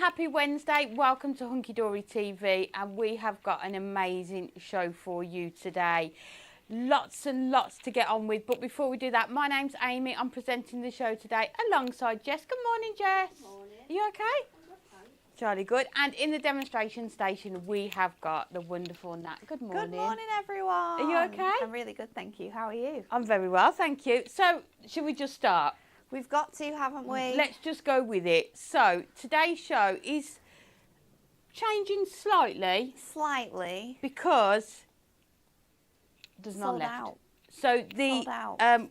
Happy Wednesday, welcome to Hunky Dory TV, and we have got an amazing show for you today. Lots and lots to get on with, but before we do that, my name's Amy. I'm presenting the show today alongside Jess. Good morning, Jess. Morning. Are you okay? Jolly good. And in the demonstration station, we have got the wonderful Nat. Good morning. Good morning, everyone. Are you okay? I'm really good, thank you. How are you? I'm very well, thank you. So, should we just start? We've got to, haven't we? Let's just go with it. So, today's show is changing slightly. Slightly. Because there's none Sold left. out. So, the Sold out.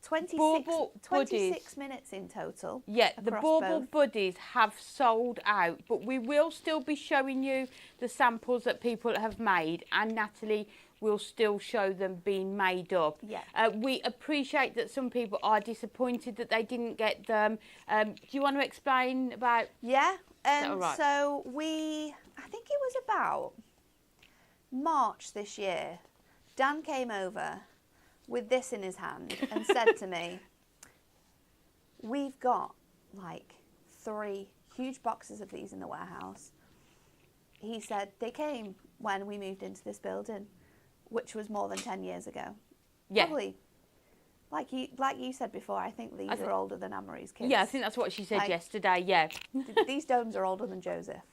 26 26 minutes in total. Yeah, the Bauble both. buddies have sold out, but we will still be showing you the samples that people have made, and Natalie will still show them being made up. Yeah. We appreciate that some people are disappointed that they didn't get them. Do you want to explain about? Yeah. All right? So I think it was about March this year, Dan came over with this in his hand and said to me, we've got like 3 huge boxes of these in the warehouse. He said they came when we moved into this building, which was more than 10 years ago. Yeah. Probably, like you said before, I think these are older than Anne-Marie's kids. Yeah, I think that's what she said yesterday, yeah. These domes are older than Joseph.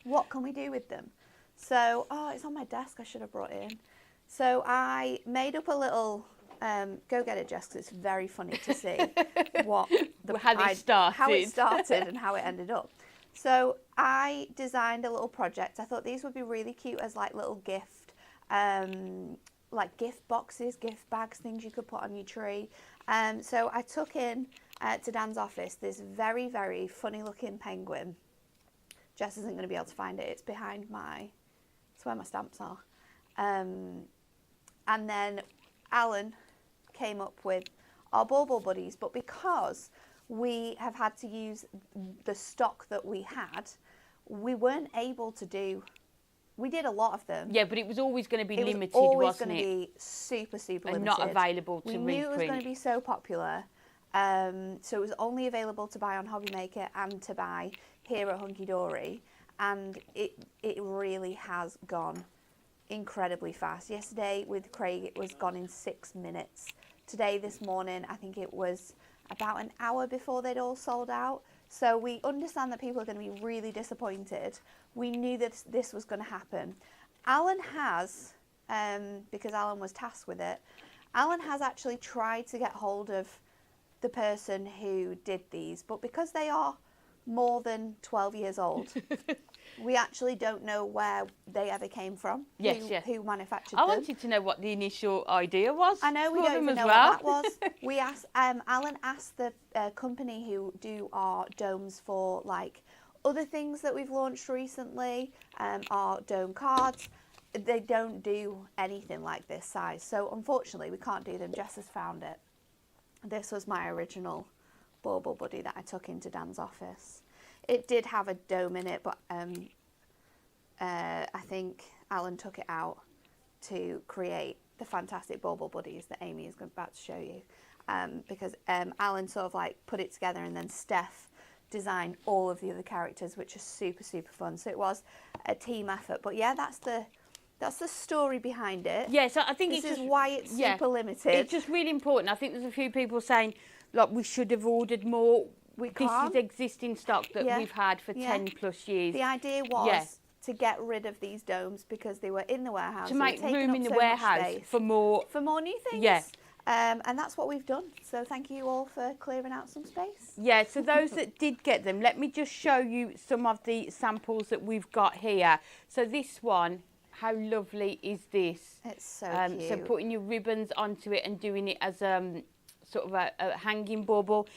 What can we do with them? So, it's on my desk, I should have brought it in. So I made up a little, go get it, Jess, because it's very funny to see how it started and how it ended up. So I designed a little project. I thought these would be really cute as like little gift, like gift boxes, gift bags, things you could put on your tree. So I took in to Dan's office this very, very funny looking penguin. Jess isn't going to be able to find it. It's behind it's where my stamps are. And then Alan, came up with our Bauble buddies, but because we have had to use the stock that we had, we weren't able to do. We did a lot of them. Yeah, but it was always going to be limited, It was always wasn't going to it? be super, super And limited. not available to We reprint. knew it was going to be so popular. So it was only available to buy on Hobby Maker and to buy here at Hunky Dory. And it really has gone incredibly fast. Yesterday with Craig, it was gone in 6 minutes. Today, this morning, I think it was about an hour before they'd all sold out. So we understand that people are going to be really disappointed. We knew that this was going to happen. Alan has, because Alan was tasked with it, Alan has actually tried to get hold of the person who did these, but because they are more than 12 years old, we actually don't know where they ever came from, who manufactured them. I wanted to know what the initial idea was. I know, we for don't them even as know well. what that was. We asked, Alan asked the company who do our domes for like other things that we've launched recently, our dome cards. They don't do anything like this size. So unfortunately, we can't do them. Jess has found it. This was my original Bauble buddy that I took into Dan's office. It did have a dome in it, but I think Alan took it out to create the fantastic Bauble buddies that Amy is about to show you. Because Alan sort of like put it together, and then Steph designed all of the other characters, which are super, super fun. So it was a team effort. But yeah, that's the story behind it. Yeah, so I think this it's is just, why it's super limited. It's just really important. I think there's a few people saying, like, we should have ordered more. This is existing stock that we've had for 10 plus years. The idea was to get rid of these domes because they were in the warehouse. To make room in the warehouse for more new things. Yeah. And that's what we've done. So thank you all for clearing out some space. Yeah, so those that did get them, let me just show you some of the samples that we've got here. So this one, how lovely is this? It's so cute. So putting your ribbons onto it and doing it as sort of a hanging bauble.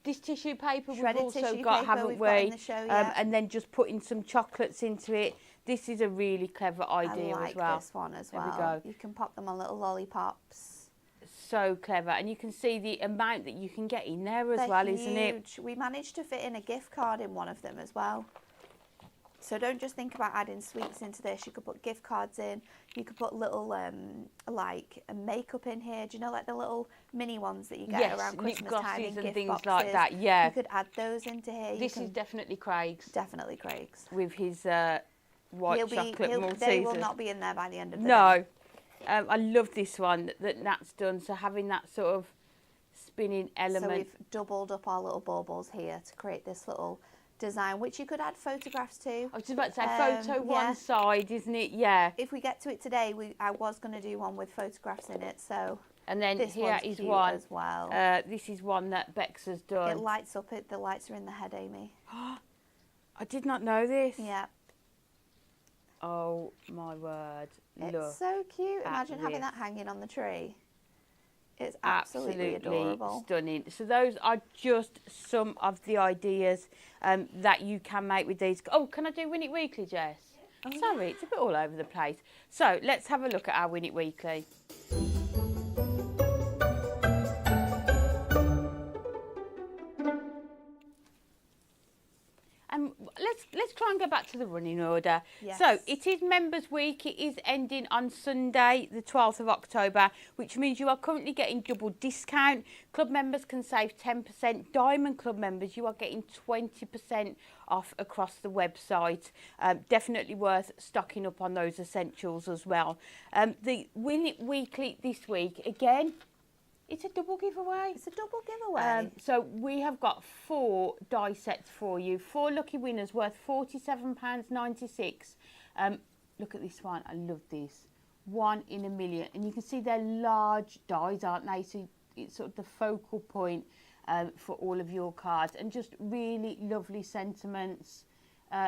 This tissue paper Shredded we've also tissue got, paper haven't we've we? got in the show, yeah. And then just putting some chocolates into it. This is a really clever idea I like as well. this one as There well. we go. You can pop them on little lollipops. So clever, and you can see the amount that you can get in there as well, isn't it? We managed to fit in a gift card in one of them as well. So don't just think about adding sweets into this. You could put gift cards in. You could put little like a makeup in here. Do you know, like the little mini ones that you get around Christmas time in and gift things boxes? like that. Yeah, you could add those into here. This is definitely Craig's. Definitely Craig's. With his white chocolate Maltesers. They will not be in there by the end of the day. No. I love this one that Nat's done. So having that sort of spinning element. So we've doubled up our little baubles here to create this little design, which you could add photographs to. I was just about to say photo one side, isn't it? Yeah. If we get to it today, I was going to do one with photographs in it. So and then this here is one as well. This is one that Bex has done. It lights up. The lights are in the head, Amy. I did not know this. Yeah. Oh my word! It's so cute. Imagine having that hanging on the tree. It's absolutely adorable. Stunning. So those are just some of the ideas that you can make with these. Oh, can I do Win It Weekly, Jess? Oh, sorry, it's a bit all over the place. So let's have a look at our Win It Weekly. Let's try and go back to the running order. Yes. So it is Members Week. It is ending on Sunday, the 12th of October, which means you are currently getting double discount. Club members can save 10%. Diamond Club members, you are getting 20% off across the website. Definitely worth stocking up on those essentials as well. The Win It Weekly this week, again, it's a double giveaway. It's a double giveaway. So we have got 4 die sets for you. 4 lucky winners worth £47.96. Look at this one. I love this. 1 in a million. And you can see they're large dies, aren't they? So it's sort of the focal point for all of your cards. And just really lovely sentiments.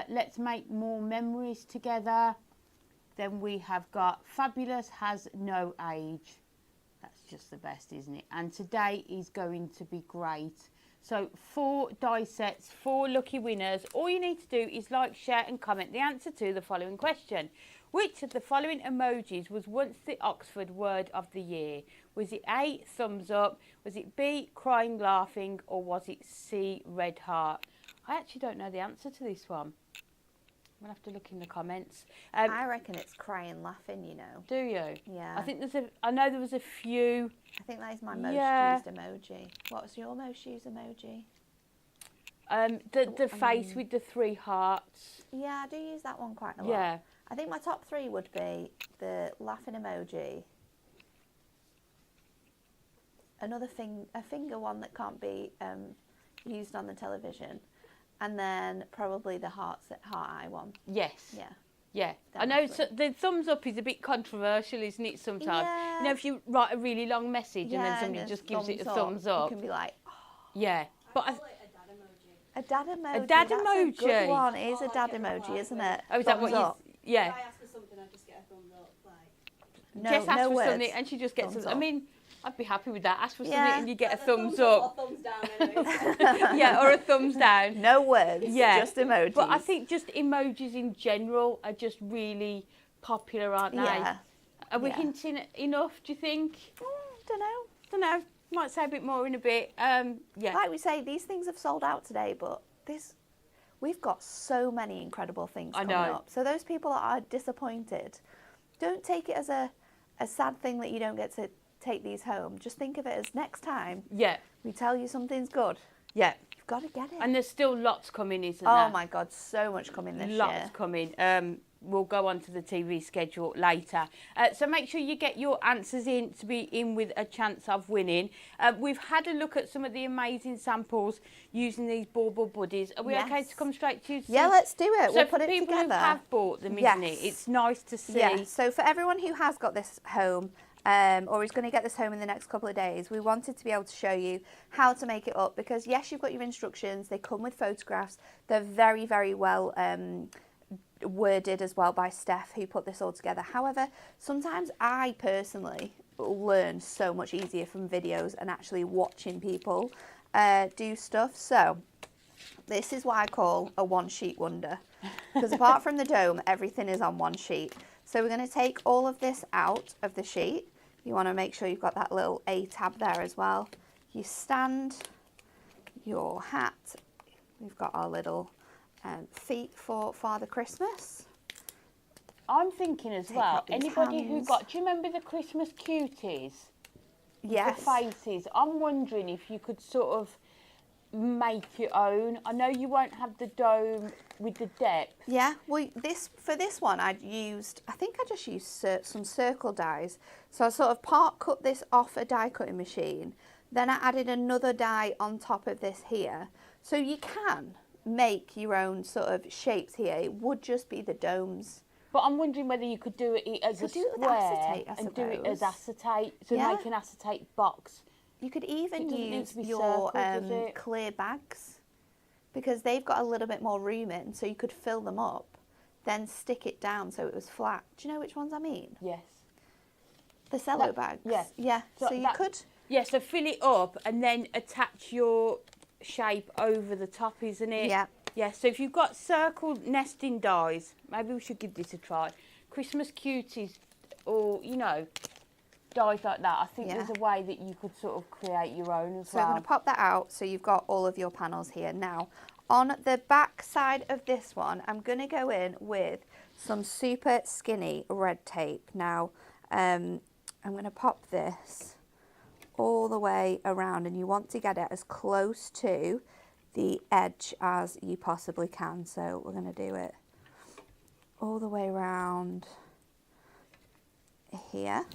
Let's make more memories together. Then we have got Fabulous Has No Age. That's just the best, isn't it? And today is going to be great. So 4 die sets, 4 lucky winners. All you need to do is like, share and comment the answer to the following question. Which of the following emojis was once the Oxford word of the year? Was it A, thumbs up? Was it B, crying, laughing? Or was it C, red heart? I actually don't know the answer to this one. I'm going to have to look in the comments. I reckon it's crying, laughing, you know. Do you? Yeah. I think I know there was a few. I think that is my most used emoji. What was your most used emoji? The face with the 3 hearts. Yeah, I do use that one quite a lot. Yeah. I think my top 3 would be the laughing emoji, a finger one that can't be used on the television, and then probably the heart eye one. Yes. Yeah. Yeah. I know the thumbs up is a bit controversial, isn't it, sometimes? Yeah. You know, if you write a really long message and then somebody just gives it a thumbs up. You can be like, oh. Yeah. But a dad emoji. A dad That's emoji. a good one. It is a dad emoji, isn't it? Oh, is that what you... Yeah. If I ask for something, I just get a thumbs up. Like... No, Jess asks no for words. something and she just gets Thumbs I up. mean, I'd be happy with that. Ask for something Yeah. and you get a Either thumbs up up. or thumbs down anyway. Yeah, or a thumbs down. No words. Yeah. Just emojis. But I think just emojis in general are just really popular, aren't they? Yeah. Are we Yeah. hinting enough, do you think? Don't know. Don't know. Might say a bit more in a bit. Yeah. Like we say, these things have sold out today, but we've got so many incredible things I coming know. up. So those people that are disappointed, don't take it as a sad thing that you don't get to take these home. Just think of it as next time Yeah. we tell you something's good, Yeah. you've got to get it. And there's still lots coming, isn't there? Oh my God, so much coming this Lots year. coming. We'll go on to the TV schedule later. So make sure you get your answers in to be in with a chance of winning. We've had a look at some of the amazing samples using these Bauble buddies. Are we okay Yes. to come straight to you? Yeah, let's do it. So We'll for put it people together. who have bought them, isn't it? Yes. It's nice to see. Yeah, so for everyone who has got this home, or is going to get this home in the next couple of days, we wanted to be able to show you how to make it up, because yes, you've got your instructions, they come with photographs, they're very, very well worded as well by Steph, who put this all together. However, sometimes I personally learn so much easier from videos and actually watching people do stuff. So this is what I call a one sheet wonder, because apart from the dome, everything is on one sheet. So we're going to take all of this out of the sheet. You want to make sure you've got that little A tab there as well. You stand, your hat, we've got our little feet for Father Christmas. I'm thinking as Take well, out these anybody who hands. got, do you remember the Christmas cuties? Yes. The faces. I'm wondering if you could sort of make your own. I know you won't have the dome with the depth. Yeah, well, for this one, I think I just used some circle dies. So I sort of part cut this off a die cutting machine. Then I added another die on top of this here. So you can make your own sort of shapes here. It would just be the domes. But I'm wondering whether you could do it as a do it with square acetate, I and do it as suppose. acetate. So Yeah. make an acetate box. You could even It doesn't need use to be your circled, does it? clear bags, because they've got a little bit more room in, so you could fill them up, then stick it down so it was flat. Do you know which ones I mean? Yes. The cello bags. yeah. Yeah. So you that- could. Yeah, so fill it up and then attach your shape over the top, isn't it? Yeah. Yeah, so if you've got circle nesting dies, maybe we should give this a try. Christmas cuties or, you know, dies like that. I think Yeah. there's a way that you could sort of create your own as So I'm well. going to pop that out so you've got all of your panels here. Now, on the back side of this one, I'm going to go in with some super skinny red tape. Now, I'm going to pop this all the way around, and you want to get it as close to the edge as you possibly can. So we're going to do it all the way around here.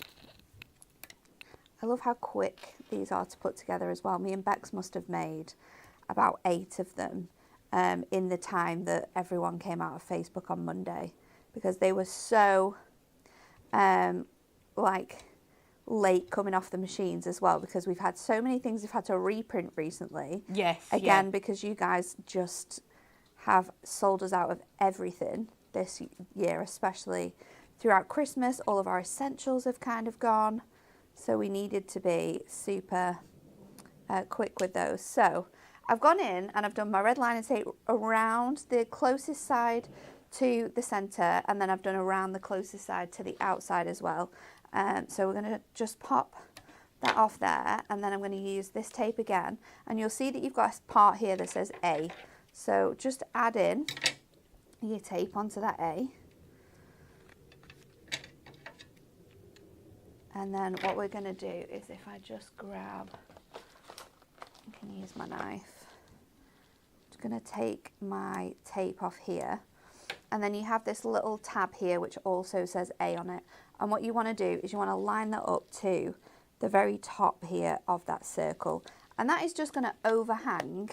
I love how quick these are to put together as well. Me and Bex must have made about 8 of them in the time that everyone came out of Facebook on Monday, because they were so like late coming off the machines as well, because we've had so many things we've had to reprint recently. Yes. Again, yeah. because you guys just have sold us out of everything this year, especially throughout Christmas. All of our essentials have kind of gone. So we needed to be super quick with those. So I've gone in and I've done my red line and tape around the closest side to the centre, and then I've done around the closest side to the outside as well. So we're going to just pop that off there, and then I'm going to use this tape again, and you'll see that you've got a part here that says A. So just add in your tape onto that A. And then what we're going to do is, if I just grab, I can use my knife, I'm just going to take my tape off here, and then you have this little tab here which also says A on it, and what you want to do is you want to line that up to the very top here of that circle, and that is just going to overhang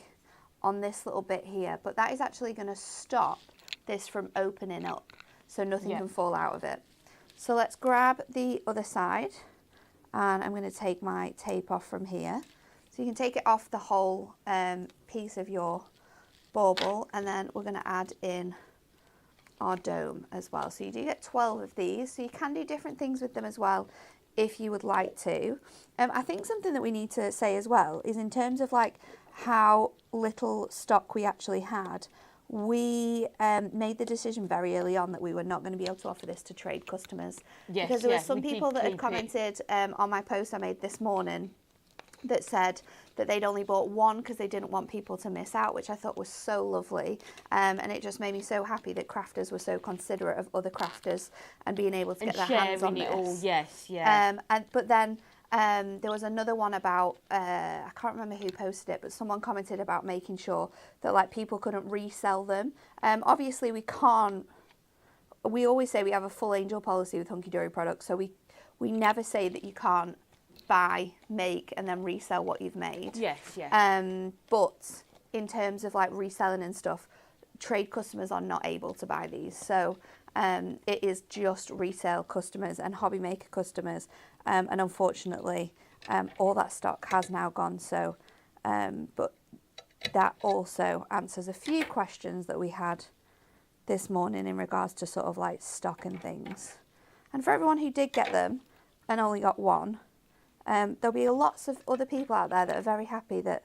on this little bit here, but that is actually going to stop this from opening up so nothing can fall out of it. So let's grab the other side, and I'm going to take my tape off from here. So you can take it off the whole piece of your bauble, and then we're going to add in our dome as well. So you do get 12 of these, so you can do different things with them as well if you would like to. I think something that we need to say as well is, in terms of like how little stock we actually had, we made the decision very early on that we were not going to be able to offer this to trade customers. Yes, because there were some people that had commented on my post I made this morning that said that they'd only bought one because they didn't want people to miss out, which I thought was so lovely. And it just made me so happy that crafters were so considerate of other crafters and being able to get their hands on this. All, yes, yeah. But then there was another one about, I can't remember who posted it, but someone commented about making sure that like people couldn't resell them. Obviously we can't, we always say we have a full angel policy with Hunky Dory products, so we never say that you can't buy, make and then resell what you've made. Yes, yeah. But in terms of like reselling and stuff, trade customers are not able to buy these. So it is just retail customers and hobby maker customers. And unfortunately, all that stock has now gone. So, but that also answers a few questions that we had this morning in regards to sort of like stock and things. And for everyone who did get them and only got one, there'll be lots of other people out there that are very happy that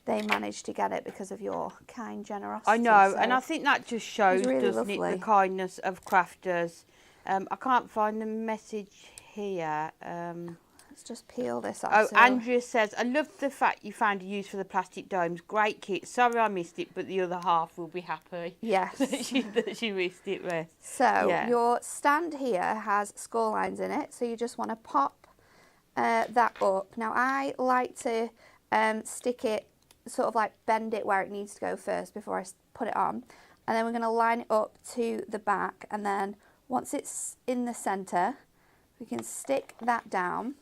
they managed to get it because of your kind generosity. I know, so and I think that just shows, really doesn't lovely. it, the kindness of crafters. I can't find the message here. Let's just peel this off. Oh, So Andrea says, I love the fact you found a use for the plastic domes. Great kit. Sorry I missed it, but the other half will be happy yes. that she missed it with. So your stand here has score lines in it, so you just want to pop that up. Now I like to stick it, sort of like bend it where it needs to go first before I put it on, and then we're going to line it up to the back, and then once it's in the centre we can stick that down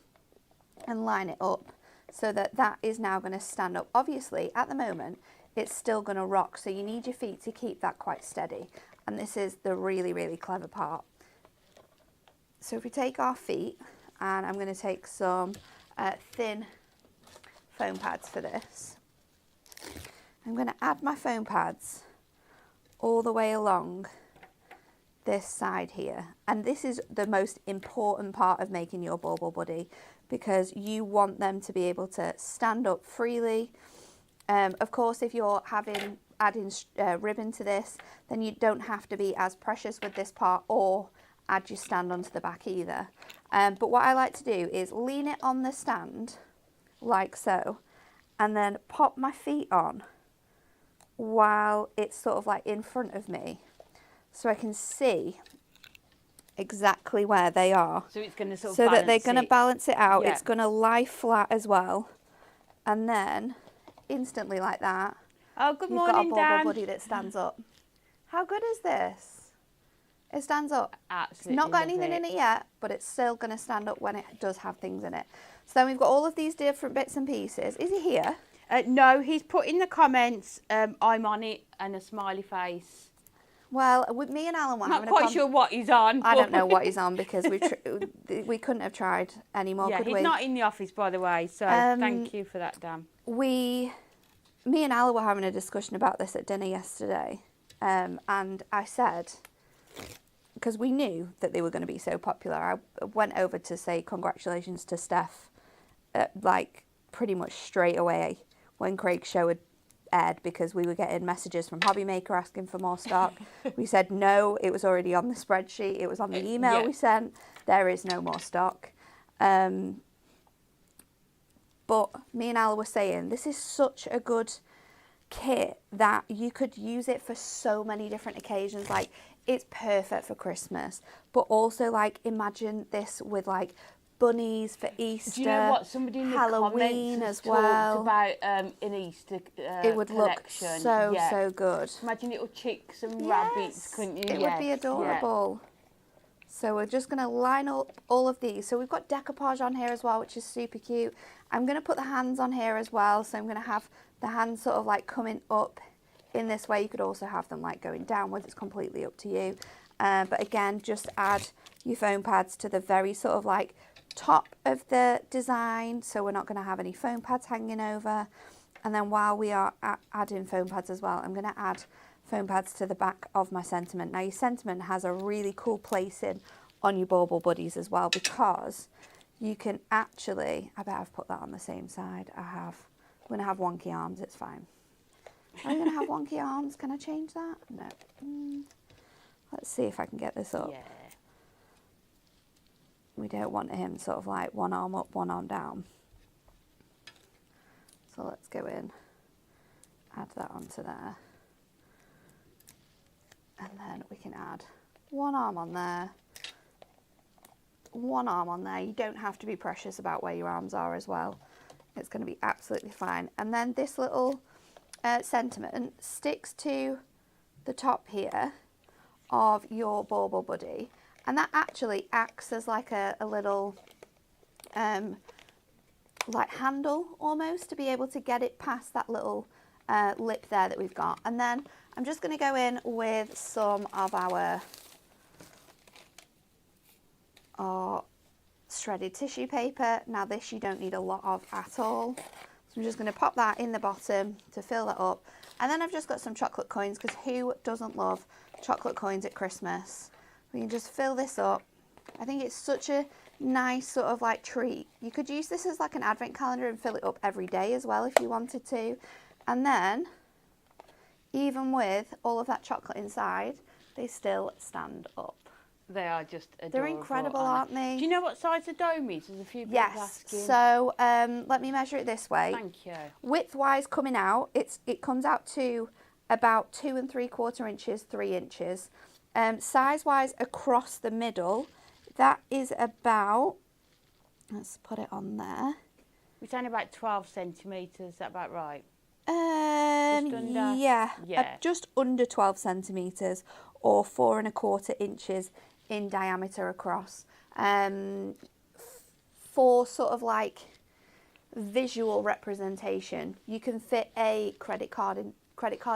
and line it up so that that is now going to stand up. Obviously at the moment it's still going to rock, so you need your feet to keep that quite steady, and this is the really, really clever part. So if we take our feet, and I'm going to take some thin foam pads for this. I'm going to add my foam pads all the way along this side here. And this is the most important part of making your bauble buddy, because you want them to be able to stand up freely. Of course, if you're adding ribbon to this, then you don't have to be as precious with this part or add your stand onto the back either. But what I like to do is lean it on the stand like so, and then pop my feet on while it's sort of like in front of me, so I can see exactly where they are. So it's going to sort of so that they're balance going to it. balance it out. Yeah. It's going to lie flat as well, and then instantly like that, Oh, good you've morning, got a bauble Dan. buddy that stands up. How good is this? It stands up. Absolutely It's not got love anything it. in it yet, but it's still going to stand up when it does have things in it. So then we've got all of these different bits and pieces. Is he here? No, he's put in the comments, I'm on it, and a smiley face. Well, with me and Alan, we're Not having a quite sure what he's on. I but- don't know what he's on, because we couldn't have tried any more, Yeah, could he's we? not in the office, by the way, so thank you for that, Dan. Me and Alan were having a discussion about this at dinner yesterday, and I said, because we knew that they were going to be so popular, I went over to say congratulations to Steph, like pretty much straight away when Craig's show had Ed because we were getting messages from Hobby Maker asking for more stock. We said no, it was already on the spreadsheet. It was on the email we sent. There is no more stock. But me and Al were saying this is such a good kit that you could use it for so many different occasions. Like, it's perfect for Christmas, but also like imagine this with like bunnies for Easter. Do you know what? Somebody in the Halloween comments as well. talked about an Easter It would collection. look so good. Imagine little chicks and rabbits, couldn't you? It would be adorable. So we're just going to line up all of these. So we've got decoupage on here as well, which is super cute. I'm going to put the hands on here as well. So I'm going to have the hands sort of like coming up in this way. You could also have them like going downwards. It's completely up to you. But again, just add your foam pads to the very sort of like top of the design. So we're not going to have any foam pads hanging over. And then while we are adding foam pads as well, I'm going to add foam pads to the back of my sentiment. Now your sentiment has a really cool placing on your Bauble buddies as well, because you can actually, I bet I've put that on the same side. I'm going to have wonky arms, it's fine. Are you going to have wonky arms? Can I change that? No. Let's see if I can get this up. Yeah. We don't want him sort of like one arm up, one arm down. So let's go in, add that onto there. And then we can add one arm on there, one arm on there. You don't have to be precious about where your arms are as well. It's going to be absolutely fine. And then this little sentiment sticks to the top here of your Bauble buddy. And that actually acts as like a little like handle almost to be able to get it past that little lip there that we've got. And then I'm just going to go in with some of our shredded tissue paper. Now this you don't need a lot of at all. So I'm just going to pop that in the bottom to fill that up. And then I've just got some chocolate coins, because who doesn't love chocolate coins at Christmas? We can just fill this up. I think it's such a nice sort of like treat. You could use this as like an advent calendar and fill it up every day as well if you wanted to. And then, even with all of that chocolate inside, they still stand up. They are just adorable. They're incredible, aren't they? Do you know what size the dome is? There's a few people asking. Yes, so let me measure it this way. Thank you. Width-wise coming out, it comes out to about 2 3/4 inches, 3 inches. Size-wise across the middle, that is about, let's put it on there. It's only about 12 centimetres, is that about right? Just under? Yeah. Just under 12 centimetres or 4 1/4 inches in diameter across. For sort of like visual representation, you can fit a credit card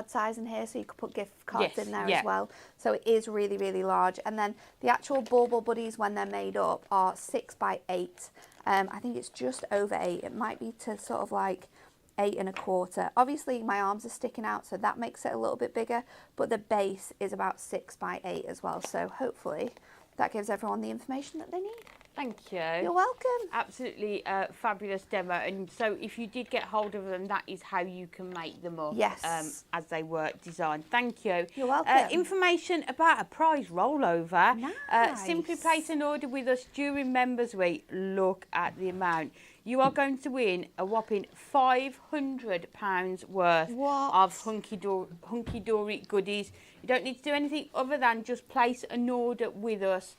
size in here, so you could put gift cards in there as well. So it is really, really large. And then the actual Bauble buddies, when they're made up, are 6 by 8. I think it's just over 8. It might be to sort of like 8 1/4. Obviously my arms are sticking out, so that makes it a little bit bigger, but the base is about 6 by 8 as well. So hopefully that gives everyone the information that they need. Thank you. You're welcome. Absolutely fabulous demo. And so if you did get hold of them, that is how you can make them up. Yes. As they were designed. Thank you. You're welcome. Information about a prize rollover. Nice. Simply place an order with us during Members Week. Look at the amount. You are going to win a whopping £500 worth of Hunky Dory goodies. You don't need to do anything other than just place an order with us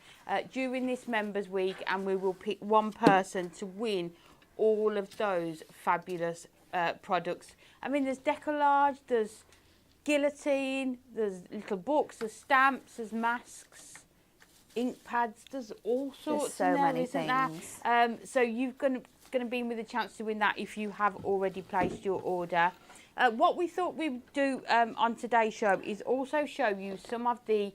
during this Members Week, and we will pick one person to win all of those fabulous products. I mean, there's decollage, there's guillotine, there's little books, there's stamps, there's masks, ink pads, there's all sorts. There's so many things. So you've going to be with a chance to win that if you have already placed your order. What we thought we'd do on today's show is also show you some of the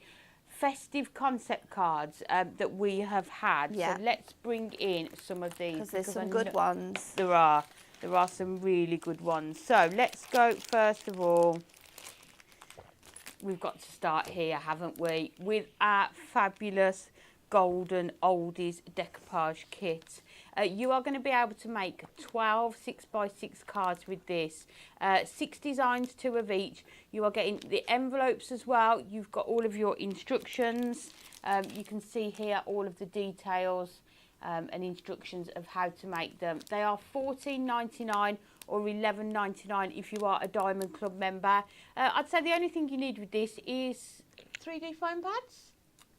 festive concept cards that we have had. Yeah. So let's bring in some of these. Because there's some good ones. There are some really good ones. So let's go first of all. We've got to start here, haven't we? With our fabulous golden oldies decoupage kit. You are going to be able to make 12 6x6 cards with this. 6 designs, 2 of each. You are getting the envelopes as well. You've got all of your instructions. You can see here all of the details and instructions of how to make them. They are $14.99 or $11.99 if you are a Diamond Club member. I'd say the only thing you need with this is 3D foam pads.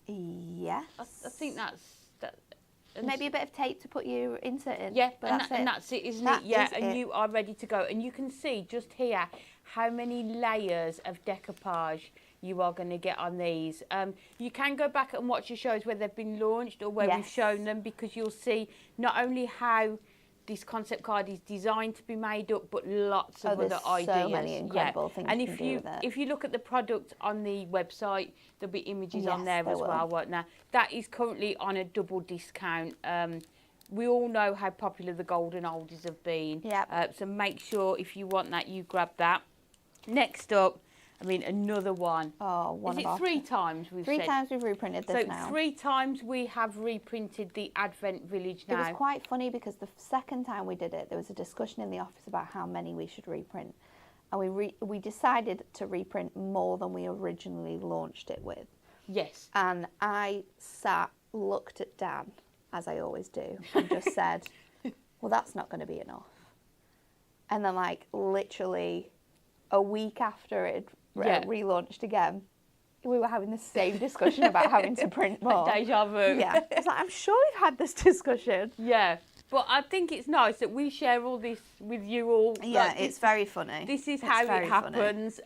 Yes. I think that's that. Maybe a bit of tape to put your insert in. Yeah, but and that's it, isn't That it? Yeah, is and it. you are ready to go. And you can see just here how many layers of decoupage you are going to get on these. You can go back and watch your shows where they've been launched or where we've Yes. shown them, because you'll see not only how this concept card is designed to be made up, but lots of there's other so ideas. many incredible things and you if can do with it. if you look at the product on the website, there'll be images on Yes, there there as will. well, won't there? That is currently on a double discount. We all know how popular the golden oldies have been. Yep. So make sure if you want that, you grab that. Next up, I mean, another one. Oh, one Is of it our 3 times we've three said? times we've reprinted this So now. 3 times we have reprinted the Advent Village It was now. quite funny because the second time we did it, there was a discussion in the office about how many we should reprint, and we decided to reprint more than we originally launched it with. Yes. And I looked at Dan, as I always do, and just said, well, that's not going to be enough. And then, like, literally a week after it Yeah. relaunched again, we were having the same discussion about having to print more. Deja vu. Yeah. It's like, I'm sure we've had this discussion. Yeah. But I think it's nice that we share all this with you all. Yeah, Like, it's very funny. This is It's how it very funny. happens.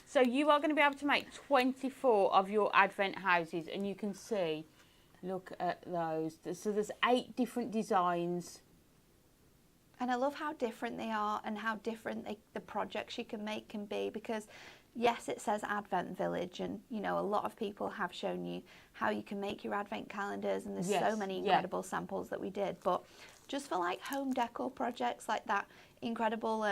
So you are going to be able to make 24 of your Advent houses, and you can see, look at those. So there's 8 different designs. And I love how different they are and how different the projects you can make can be, because yes, it says Advent Village, and you know, a lot of people have shown you how you can make your Advent calendars, and there's Yes, so many yeah. incredible samples that we did. But just for like home decor projects, like that incredible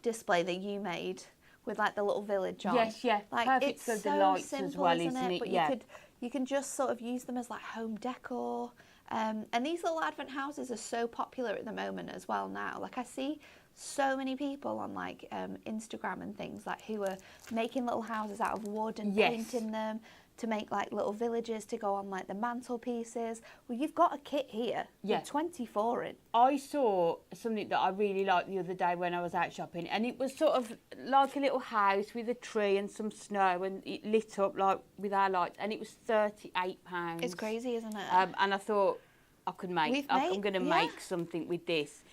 display that you made with like the little village on. Yes, yeah, Like perfect it's for the so lights as simple, well, isn't isn't it? But Yeah. you can just sort of use them as like home decor. And these little Advent houses are so popular at the moment as well now. Like I see so many people on like Instagram and things like who are making little houses out of wood and Yes. painting them to make like little villages to go on like the mantelpieces. Well, you've got a kit here Yeah. with 24 in. I saw something that I really liked the other day when I was out shopping, and it was sort of like a little house with a tree and some snow, and it lit up like with our lights, and it was £38. It's crazy, isn't it? And I thought I'm going to yeah. make something with this.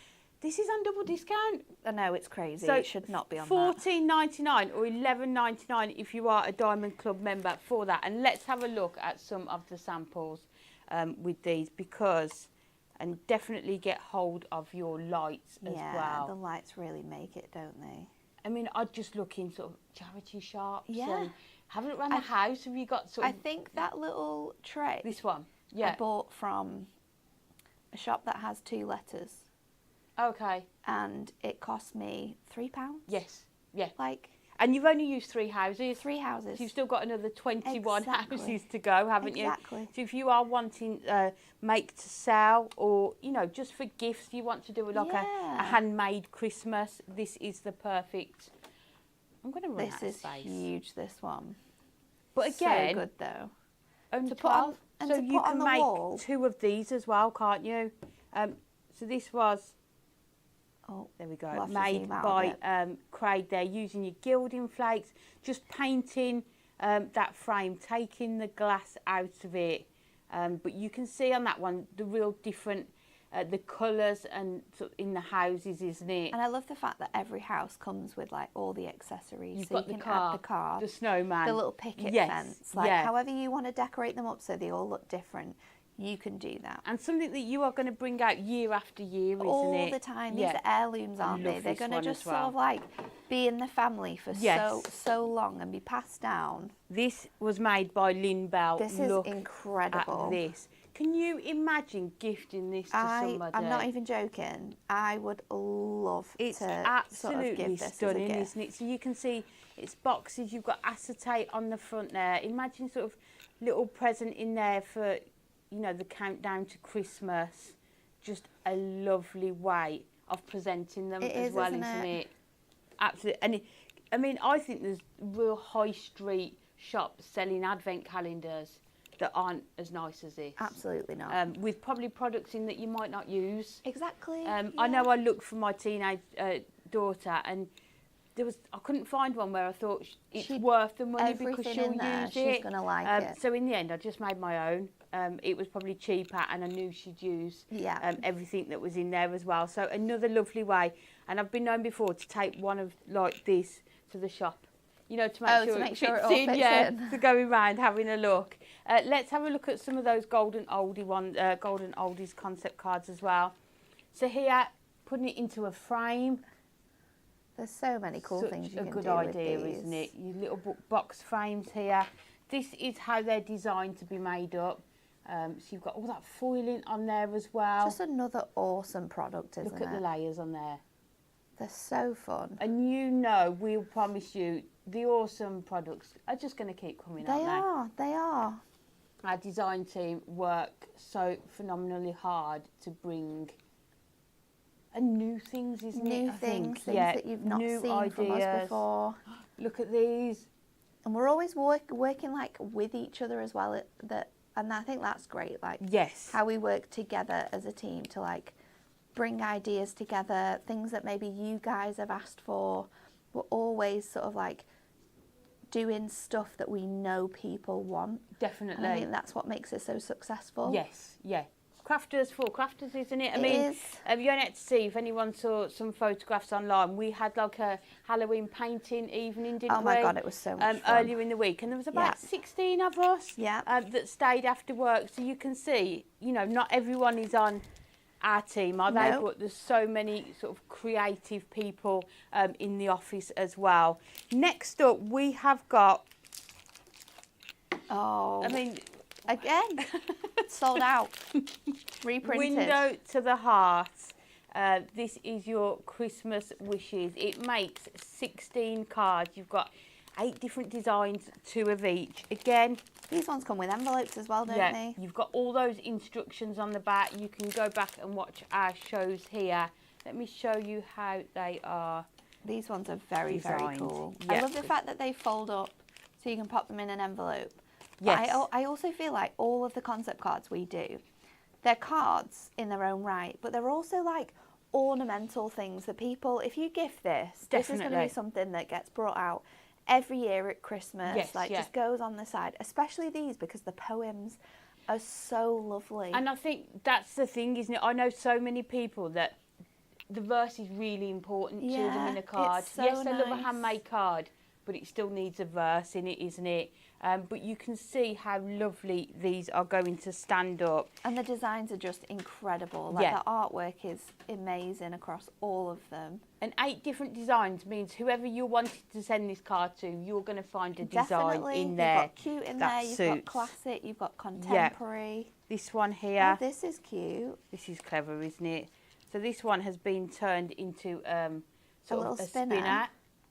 This is on double discount. I know, it's crazy. So it should not be on that. $14.99 or $11.99 if you are a Diamond Club member for that. And let's have a look at some of the samples with these, and definitely get hold of your lights as Yeah, well. the lights really make it, don't they? I mean, I'd just look in sort of charity shops Yeah. and have a look around the house. Have you got sort I of think that little tray this one? I Yeah. bought from a shop that has 2 letters, Okay. and it cost me £3. Yes. Yeah. Like And you've only used 3 houses. 3 houses. So you've still got another 21 Exactly. houses to go, haven't you? Exactly. So if you are wanting make to sell, or you know, just for gifts, you want to do like a Yeah. handmade Christmas, this is the perfect. I'm going to run This out of is space. huge. This one. But again, so good though. only To put on- 12. and So to you put on can the make wall. 2 of these as well, can't you? So this was. Oh, There we go. we'll have to Made zoom out a by bit. Craig there, using your gilding flakes, just painting that frame, taking the glass out of it. But you can see on that one the real different, the colours and sort of in the houses, isn't it? And I love the fact that every house comes with like all the accessories. You've so got you the can car, add the car, the snowman, the little picket Yes, fence, like yeah. however you want to decorate them up so they all look different. You can do that. And something that you are going to bring out year after year, isn't All it? the time. Yeah. These are heirlooms, I aren't they? love They're this going to one just as well. sort of like be in the family for Yes. so long and be passed down. This was made by Lynn Bell. This is Look incredible. at this. Can you imagine gifting this to somebody? I'm not even joking. I would love It's to absolutely sort of give this stunning, as a gift. isn't it? So you can see it's boxes. You've got acetate on the front there. Imagine sort of little present in there for, you know, the countdown to Christmas. just a lovely way of presenting them It as is, well, isn't isn't it? it? Absolutely. And I mean, I think there's real high street shops selling advent calendars that aren't as nice as this. Absolutely not. With probably products in that you might not use. Exactly. I know I looked for my teenage daughter, and I couldn't find one where I thought it's worth the money because everything she'll in there, use she's it. gonna like it. So in the end, I just made my own. It was probably cheaper, and I knew she'd use everything that was in there as well. So another lovely way. And I've been known before to take one of like this to the shop, you know, to make sure it all fits in. fits Yeah, in. to going around having a look. Let's have a look at some of those golden oldies concept cards as well. So here, putting it into a frame. There's so many cool things you can do Such a good idea, with these. isn't it? Your little box frames here. This is how they're designed to be made up. So you've got all that foiling on there as well. Just another awesome product, isn't it? Look at the layers on there. They're so fun. And you know, we'll promise you, the awesome products are just going to keep coming, aren't They are. Our design team work so phenomenally hard to bring new things, isn't it? New I things think. Yeah, that you've not new seen ideas from us before. Look at these. And we're always working like with each other as well. And I think that's great. Like Yes. how we work together as a team to like bring ideas together, things that maybe you guys have asked for. We're always sort of like doing stuff that we know people want. Definitely. And I think that's what makes it so successful. Yes, yeah. Crafters for crafters, isn't it? I It mean, is. you only had to see if anyone saw some photographs online. We had like a Halloween painting evening, didn't we? Oh my God, it was so much fun. Earlier in the week, and there was about 16 of us that stayed after work. So you can see, you know, not everyone is on our team, are they? No. But there's so many sort of creative people in the office as well. Next up, we have got. Oh. I mean. Again, sold out, reprinted. Window to the Heart. This is your Christmas wishes. It makes 16 cards. You've got 8 different designs, 2 of each. Again, These ones come with envelopes as well, don't they? You've got all those instructions on the back. You can go back and watch our shows here. Let me show you how they are. These ones are very, very designed. cool. Yeah. I love the fact that they fold up so you can pop them in an envelope. Yes. But I also feel like all of the concept cards we do, they're cards in their own right, but they're also like ornamental things that people, if you gift this is going to Definitely. be something that gets brought out every year at Christmas. Yes, Just goes on the side, especially these because the poems are so lovely. And I think that's the thing, isn't it? I know so many people that the verse is really important to them in a card. it's so Yes, I love a nice. handmade card, but it still needs a verse in it, isn't it? But you can see how lovely these are going to stand up. And the designs are just incredible. Like the artwork is amazing across all of them. And 8 different designs means whoever you wanted to send this card to, you're going to find a design Definitely. in there. You've got cute in that there, you've suits. got classic, you've got contemporary. This one here. Oh, this is cute. This is clever, isn't it? So this one has been turned into sort little of a spinner.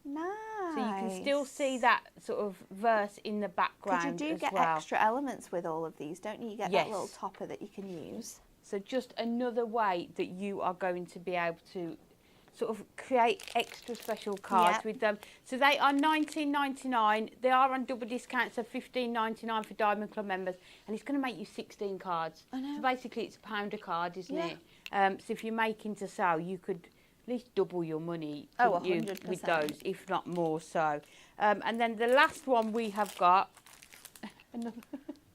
Nice. So you can still see that sort of verse in the background Because you do as get well. extra elements with all of these, don't you? You get that little topper that you can use. So just another way that you are going to be able to sort of create extra special cards with them. So they are $19.99. They are on double discount, so $15.99 for Diamond Club members, and it's going to make you 16 cards. I know. So basically, it's £1 a card, isn't Yeah. it? So if you're making to sell, you could at least double your money, Oh, couldn't you, 100%. with those, if not more so. And then the last one we have got.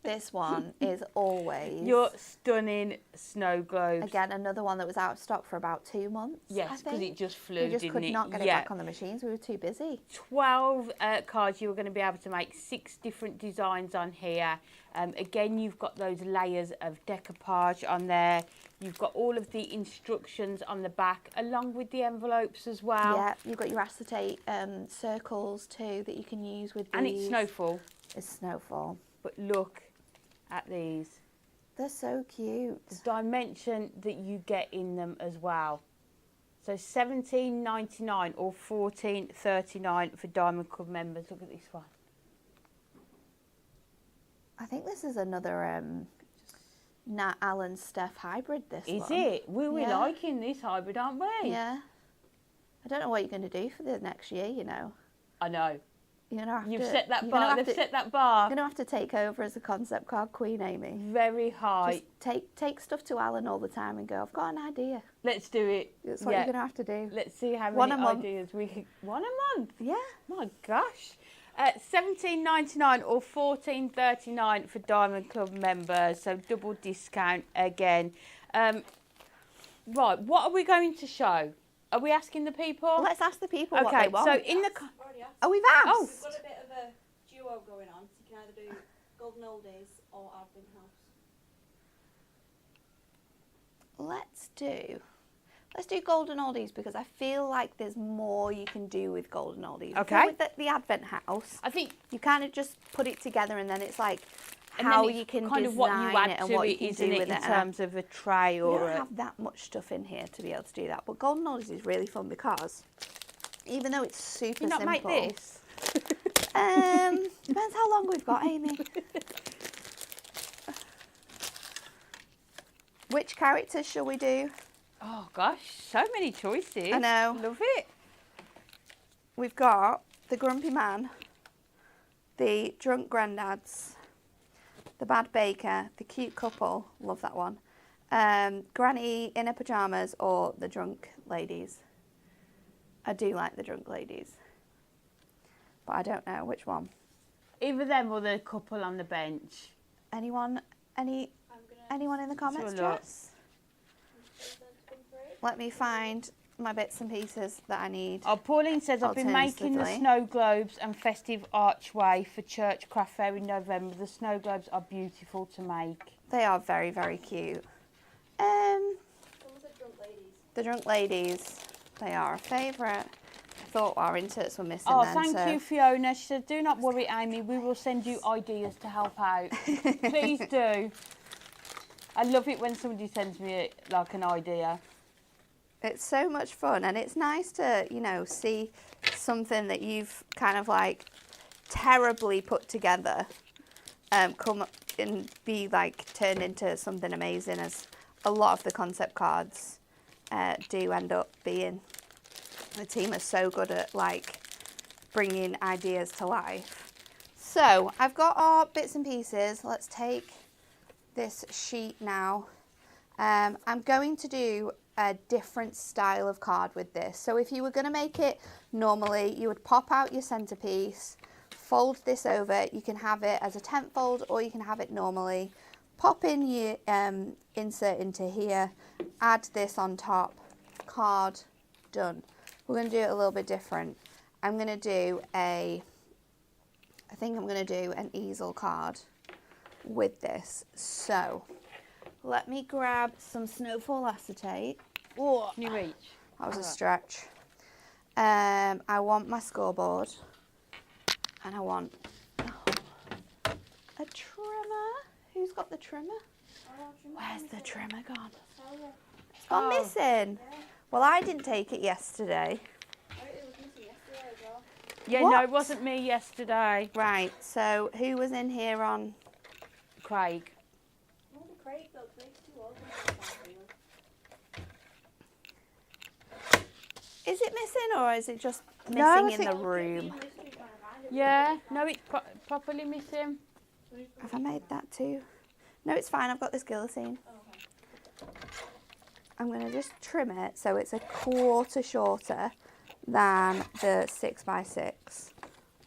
This one is always... Your stunning snow globes. Again, another one that was out of stock for about 2 months. Yes, because it just flew, We just didn't could it? not get it back on the machines. We were too busy. 12 cards you were going to be able to make, 6 different designs on here. Again, you've got those layers of decoupage on there. You've got all of the instructions on the back, along with the envelopes as well. Yeah, you've got your acetate circles too that you can use with these. And it's snowfall. It's snowfall. But look at these. They're so cute. The dimension that you get in them as well. So $17.99 or $14.39 for Diamond Club members. Look at this one. I think this is another Nat, Alan, Steph hybrid, this Is one. it? We're Yeah. liking this hybrid, aren't we? Yeah. I don't know what you're going to do for the next year, you know. I know. You're gonna have You've to, set that you're bar. gonna have They've to- set that bar You're going to have to take over as a concept card queen, Amy. very high. Just take stuff to Alan all the time and go, I've got an idea. Let's do it. That's what you're going to have to do. Let's see how One many a month. ideas we can. One a month. Yeah. My gosh. $17.99 or $14.39 for Diamond Club members, so double discount again. Right, what are we going to show? Are we asking the people? Let's ask the people what Okay, they want. so in the Already asked. Oh, we've Oh. asked. We've got a bit of a duo going on, so you can either do Golden Oldies or Advent House. Let's do Golden Oldies because I feel like there's more you can do with Golden Oldies. I Okay. feel with the Advent House, I think you kind of just put it together and then it's like and how then it's you can kind design of what you add it and to what it, you can isn't do it, with in it. terms of a tray You or don't a... have that much stuff in here to be able to do that. But Golden Oldies is really fun because even though it's super You not simple, make this? depends how long we've got, Amy. Which characters shall we do? Oh gosh, so many choices. I know. Love it. We've got the Grumpy Man, the Drunk Granddads, the Bad Baker, the Cute Couple, love that one, Granny in her pyjamas, or the Drunk Ladies. I do like the Drunk Ladies, but I don't know which one. Either them or the couple on the bench. Anyone I'm gonna in the comments, Have a look. Jess? wait for them to come through. Let me find my bits and pieces that I need. Oh, Pauline says, I've been making the Alternatively. snow globes and festive archway for Church Craft Fair in November. The snow globes are beautiful to make. They are very, very cute. Someone said Drunk Ladies. The Drunk Ladies, they are a favourite. I thought our inserts were missing Oh, then. thank so. you, Fiona. She said, do not worry, Amy. We will send you ideas to help out. Please do. I love it when somebody sends me like an idea. It's so much fun and it's nice to, you know, see something that you've kind of like terribly put together come and be like turned into something amazing, as a lot of the concept cards do end up being. The team is so good at like bringing ideas to life. So I've got our bits and pieces. Let's take this sheet now. I'm going to do a different style of card with this. So if you were going to make it normally, you would pop out your centerpiece, fold this over. You can have it as a tent fold or you can have it normally. Pop in your insert into here, add this on top, card, done. We're going to do it a little bit different. I'm going to do I think I'm going to do an easel card with this. So let me grab some snowfall acetate. Oh, Can you reach? that was a stretch. I want my scoreboard and I want a trimmer. Who's got the trimmer? Where's the trimmer gone? It's gone missing. Yeah. Well, I didn't take it yesterday. It was missing yesterday as well. Yeah, What? no, it wasn't me yesterday. Right, so who was in here on? Craig. Maybe Craig though. Craig's too old. for that anyway. Is it missing or is it just missing No, I in think- the room? Even this week trying to find it. Yeah, no, it's properly missing. Have I made that too? No, it's fine. I've got this guillotine. Oh, okay. I'm going to just trim it so it's a quarter shorter than the 6x6.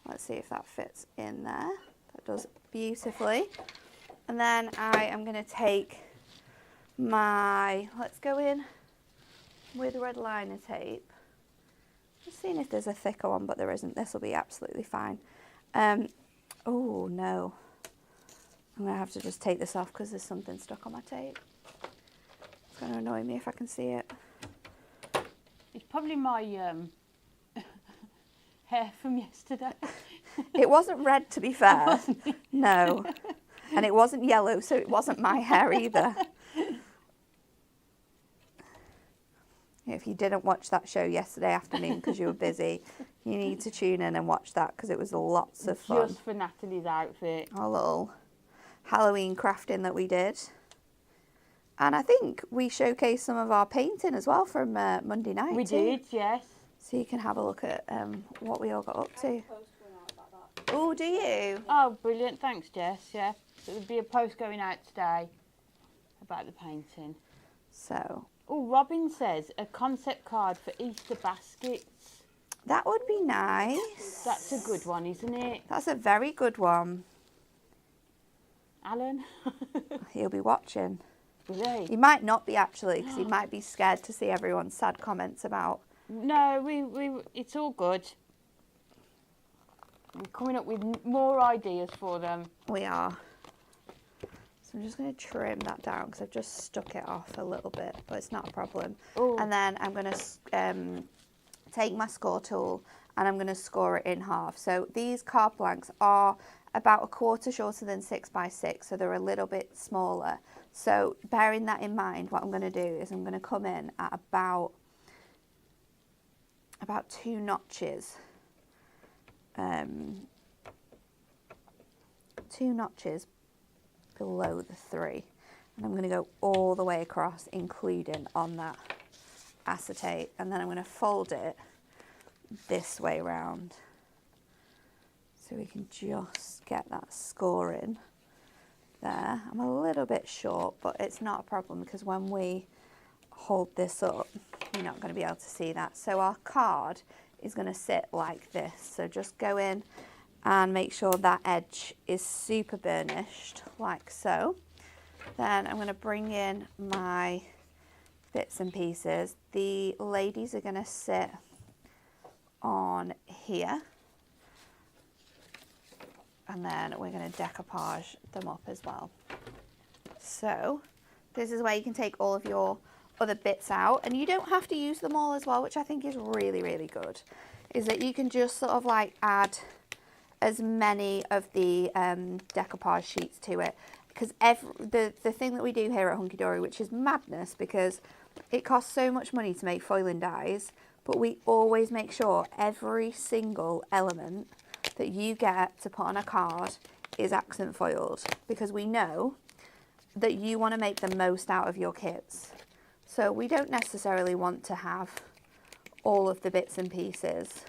Let's see if that fits in there. That does beautifully. And then I am going to take my, let's go in with red liner tape. Just seeing if there's a thicker one, but there isn't. This will be absolutely fine. Oh no. I'm going to have to just take this off because there's something stuck on my tape. It's going to annoy me if I can see it. It's probably my hair from yesterday. It wasn't red, to be fair. No. And it wasn't yellow, so it wasn't my hair either. If you didn't watch that show yesterday afternoon because you were busy, you need to tune in and watch that because it was lots of fun. Just for Natalie's outfit. Our little Halloween crafting that we did. And I think we showcased some of our painting as well from Monday night. We did, yes. So you can have a look at what we all got up to. I have a post going out about that. Oh, do you? Oh, brilliant. Thanks, Jess. Yeah. So there'll be a post going out today about the painting. So Oh, Robin says a concept card for Easter baskets. that would be nice. That's a good one, isn't it, That's a very good one. Alan? He'll be watching. Will he? He might not be actually, because he might be scared to see everyone's sad comments about. No, we it's all good. We're coming up with more ideas for them. We are. So I'm just going to trim that down because I've just stuck it off a little bit, but it's not a problem. Ooh. And then I'm going to take my score tool and I'm going to score it in half. So these card blanks are about a quarter shorter than 6 by 6, so they're a little bit smaller. So bearing that in mind, what I'm going to do is I'm going to come in at about 2 notches. 2 notches below the 3, and I'm going to go all the way across, including on that acetate, and then I'm going to fold it this way round so we can just get that score in there. I'm a little bit short, but it's not a problem because when we hold this up, you're not going to be able to see that. So our card is going to sit like this. So just go in and make sure that edge is super burnished, like so. Then I'm going to bring in my bits and pieces. The ladies are going to sit on here. And then we're going to decoupage them up as well. So this is where you can take all of your other bits out, and you don't have to use them all as well, which I think is really, really good, is that you can just sort of like add as many of the decoupage sheets to it, because the thing that we do here at Hunky Dory, which is madness because it costs so much money to make foiling dies, but we always make sure every single element that you get to put on a card is accent foiled, because we know that you want to make the most out of your kits. So we don't necessarily want to have all of the bits and pieces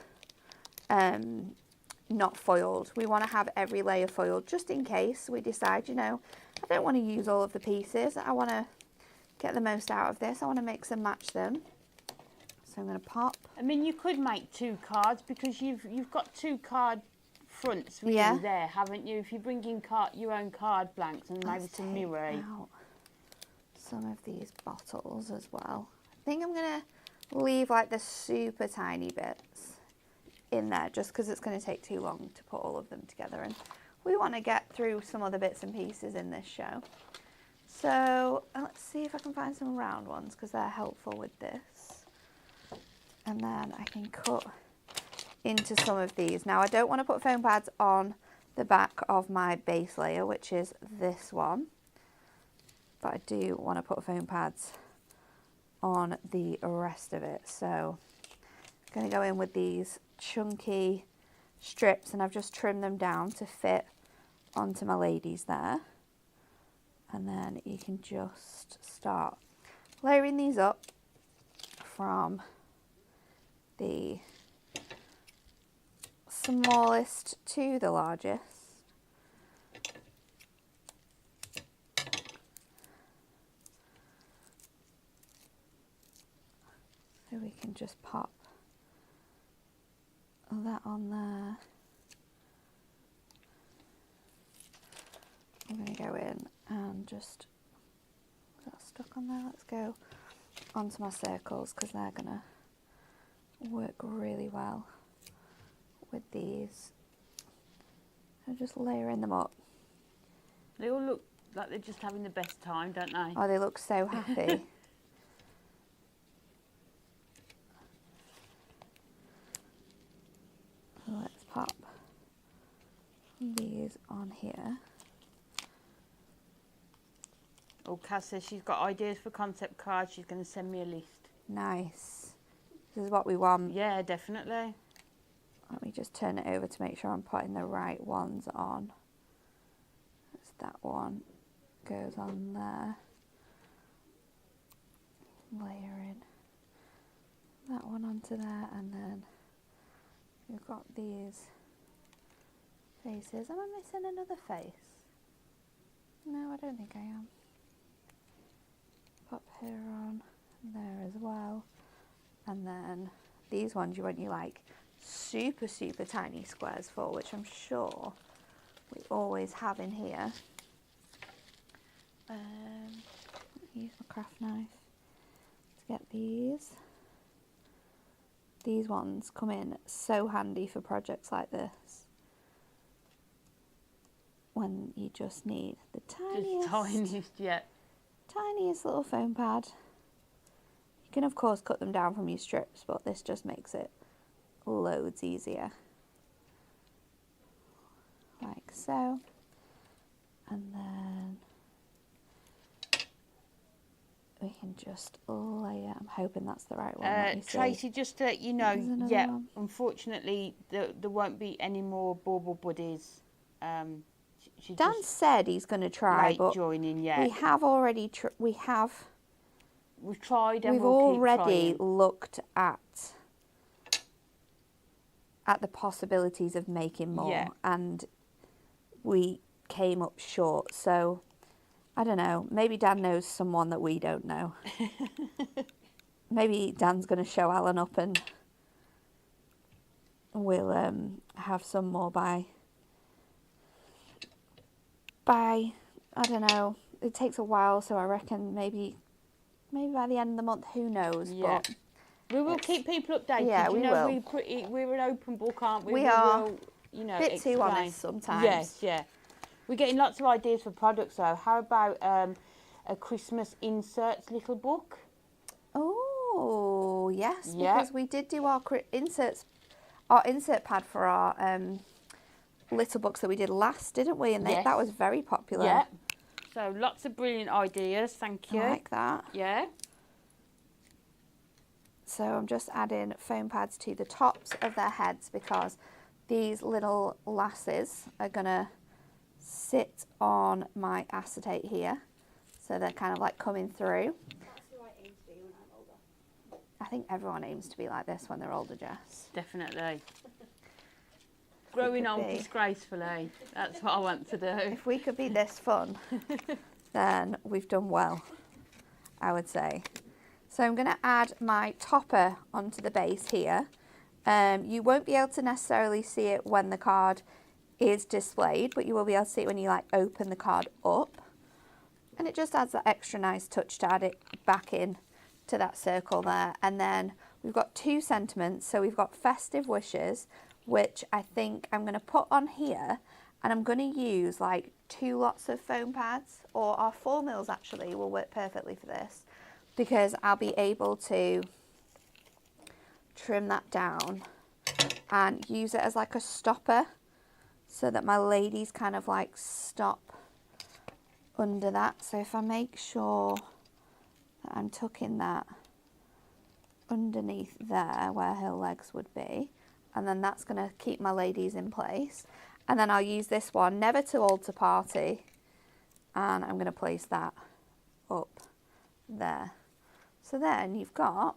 not foiled. We want to have every layer foiled just in case we decide, you know, I don't want to use all of the pieces. I want to get the most out of this. I want to mix and match them. So I'm going to pop. I mean, you could make 2 cards because you've got 2 card fronts really Yeah. there, haven't you? If you bring in your own card blanks and maybe Let's some take mirror. out some of these bottles as well. I think I'm going to leave like the super tiny bits in there just because it's going to take too long to put all of them together, and we want to get through some other bits and pieces in this show. So let's see if I can find some round ones because they're helpful with this, and then I can cut into some of these. Now I don't want to put foam pads on the back of my base layer, which is this one, but I do want to put foam pads on the rest of it. So I'm going to go in with these chunky strips, and I've just trimmed them down to fit onto my ladies there, and then you can just start layering these up from the smallest to the largest. So we can just pop that on there. I'm going to go in and just, is that stuck on there? Let's go onto my circles because they're going to work really well with these. I'm just layering them up. They all look like they're just having the best time, don't they? Oh, they look so happy. Let's pop these on here. Oh, Kaz says she's got ideas for concept cards. She's going to send me a list. Nice. This is what we want. Yeah, definitely. Let me just turn it over to make sure I'm putting the right ones on. That's that one. Goes on there. layering that one onto there, and then we've got these faces. Am I missing another face? No, I don't think I am. Pop her on there as well. And then these ones you want your like super tiny squares for, which I'm sure we always have in here. Use my craft knife to get these. These ones come in so handy for projects like this, when you just need the tiniest little foam pad. You can of course cut them down from your strips, but this just makes it loads easier. Like so. And then we can just layer. I'm hoping that's the right one. Let me see. Tracy, just to let you know, There's another yeah, one. unfortunately, there won't be any more Bauble buddies. She Dan just said he's going to try, late but joining, yeah. we have already We've tried and we've we'll already keep trying. looked at the possibilities of making more, Yeah. and we came up short. So I don't know, maybe Dan knows someone that we don't know. Maybe Dan's going to show Alan up and we'll have some more by I don't know, it takes a while, so I reckon maybe by the end of the month, who knows. Yeah. But We will keep people updated. Yeah, you we know, will. We're an open book, aren't we? We are. Will, you know, a bit explain. too honest sometimes. Yes, yeah. We're getting lots of ideas for products though. How about a Christmas inserts little book? Oh yes, Yeah. because we did do our insert pad for our little books that we did last, didn't we? And Yes. that was very popular. Yeah. So lots of brilliant ideas. Thank you. I like that. Yeah. So I'm just adding foam pads to the tops of their heads, because these little lasses are gonna sit on my acetate here, so they're kind of like coming through. That's who I aim to be when I'm older. I think everyone aims to be like this when they're older, Jess. Definitely. Growing could old be. disgracefully. That's what I want to do. If we could be this fun, then we've done well, I would say. So I'm going to add my topper onto the base here. You won't be able to necessarily see it when the card is displayed, but you will be able to see it when you like open the card up. And it just adds that extra nice touch to add it back in to that circle there. And then we've got 2 sentiments. So we've got festive wishes, which I think I'm going to put on here, and I'm going to use like 2 lots of foam pads, or our 4 mils actually will work perfectly for this, because I'll be able to trim that down and use it as like a stopper, so that my ladies kind of like stop under that. So if I make sure that I'm tucking that underneath there where her legs would be, and then that's going to keep my ladies in place. And then I'll use this one, never too old to party, and I'm going to place that up there. So then you've got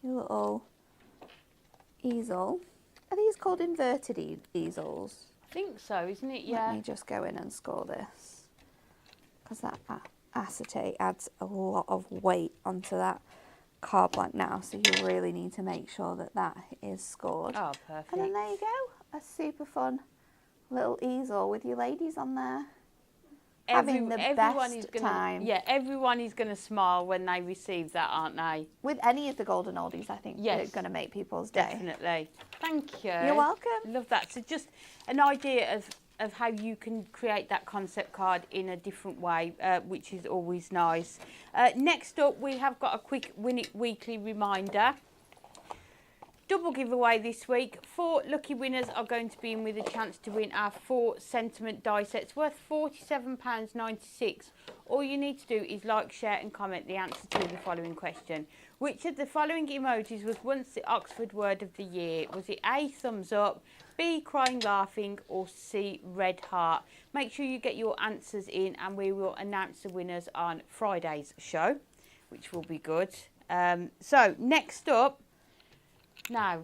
your little easel. Are these called inverted easels? I think so, isn't it? Let Yeah. me just go in and score this, because that acetate adds a lot of weight onto that card blank now, so you really need to make sure that that is scored. Oh, perfect. And then there you go, a super fun little easel with your ladies on there. Having the best time. Yeah, everyone is going to smile when they receive that, aren't they? With any of the golden oldies, I think Yes. it's going to make people's day. Definitely. Thank you. You're welcome. Love that. So just an idea of how you can create that concept card in a different way, which is always nice. Next up, we have got a quick Win It Weekly reminder. Double giveaway this week. 4 lucky winners are going to be in with a chance to win our 4 sentiment die sets worth £47.96. All you need to do is like, share and comment the answer to the following question. Which of the following emojis was once the Oxford word of the year? Was it A, thumbs up, B, crying laughing, or C, red heart? Make sure you get your answers in, and we will announce the winners on Friday's show, which will be good. So next up, now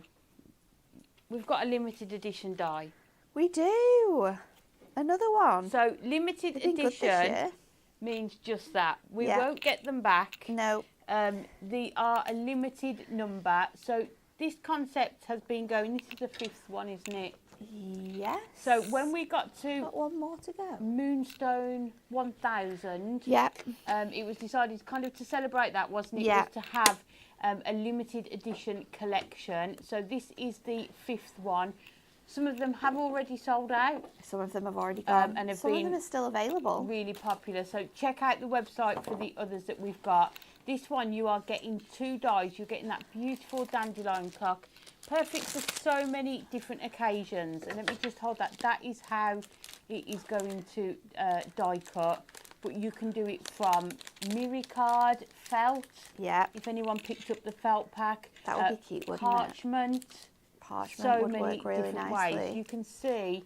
we've got a limited edition die. We do. Another one. So limited They've been good this edition year. means just that. We Yeah. won't get them back. No. They are a limited number. So this concept has been going. This is the 5th one, isn't it? Yes. So when we got to Got one more to go. Moonstone 1000, Yeah. it was decided kind of to celebrate that, wasn't it? Yeah. Was to have a limited edition collection. So this is the 5th one. Some of them have already sold out. Some of them have already gone. and have Some of been them are still available. Really popular. So check out the website for the others that we've got. This one you are getting 2 dies. You're getting that beautiful dandelion clock. Perfect for so many different occasions. And let me just hold that. That is how it is going to die cut. But you can do it from mirror card, felt. Yeah. If anyone picked up the felt pack. That would be cute, wouldn't it? Parchment. Parchment So would many work really different nicely. ways. You can see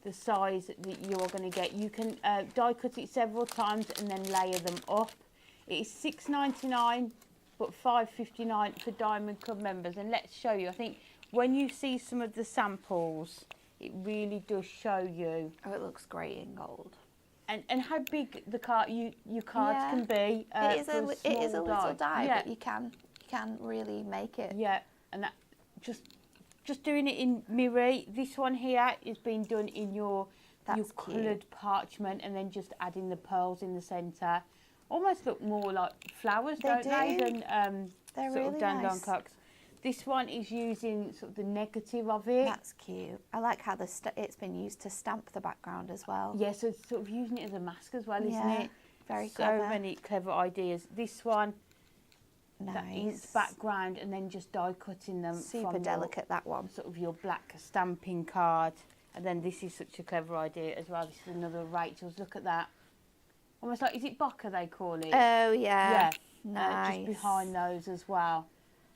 the size that you're going to get. You can die cut it several times and then layer them up. It is $6.99 but $5.59 for Diamond Club members. And let's show you. I think when you see some of the samples, it really does show you. Oh, it looks great in gold. And how big the your cards Yeah. can be. It is a small little die, Yeah. but you can really make it. Yeah, and that just doing it in mirror. This one here is being done in your That's coloured parchment, and then just adding the pearls in the centre. Almost look more like flowers, don't they? do. Than They're sort really of dandelion nice. cocks. This one is using sort of the negative of it. That's cute. I like how it's been used to stamp the background as well. Yeah, so it's sort of using it as a mask as well, isn't Yeah, it? very so clever. many clever ideas. This one, that Nice. is background, and then just die cutting them. Super from delicate, that one. Sort of your black stamping card. And then this is such a clever idea as well. This is another Rachel's. Look at that. Almost like, is it Bokeh they call it? Oh, yeah. Yeah. Nice. Just behind those as well.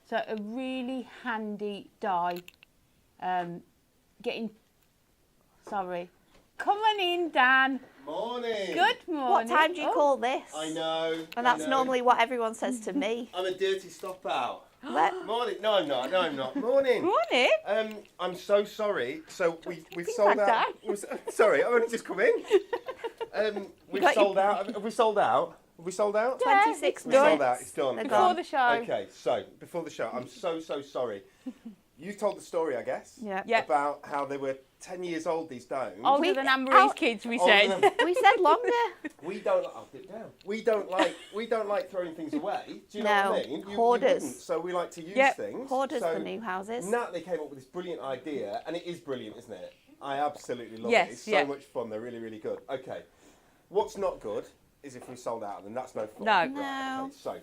So a really handy die. Sorry. Come on in, Dan. Morning. Good morning. What time do you Oh, call this? I know. And that's I know. normally what everyone says to me. I'm a dirty stop out. What? Morning. No, I'm not. No, I'm not. Morning. Morning. I'm so sorry. So we've Be sold back out. Sorry, I've only just come in. We've got sold out. Have we sold out? Have we sold out? Yeah, 26 it's We done. sold out. It's done. They're Before gone. the show. Okay, so before the show, I'm so sorry. You told the story, I guess. Yeah. Yeah. About how they were 10 years old. These domes. Older We- than Anne-Marie's oh, kids, we Older said. than- We said longer. We don't. I'll dip down. We don't like throwing things away. Do you know No, what I mean? You hoarders. wouldn't, so we like to use Yep. things. Hoarders so for new houses. Natalie came up with this brilliant idea, and it is brilliant, isn't it? I absolutely love Yes, it. It's so yeah. much fun. They're really, really good. Okay, what's not good is if we sold out of them. That's no fun. No. Right, No. okay, so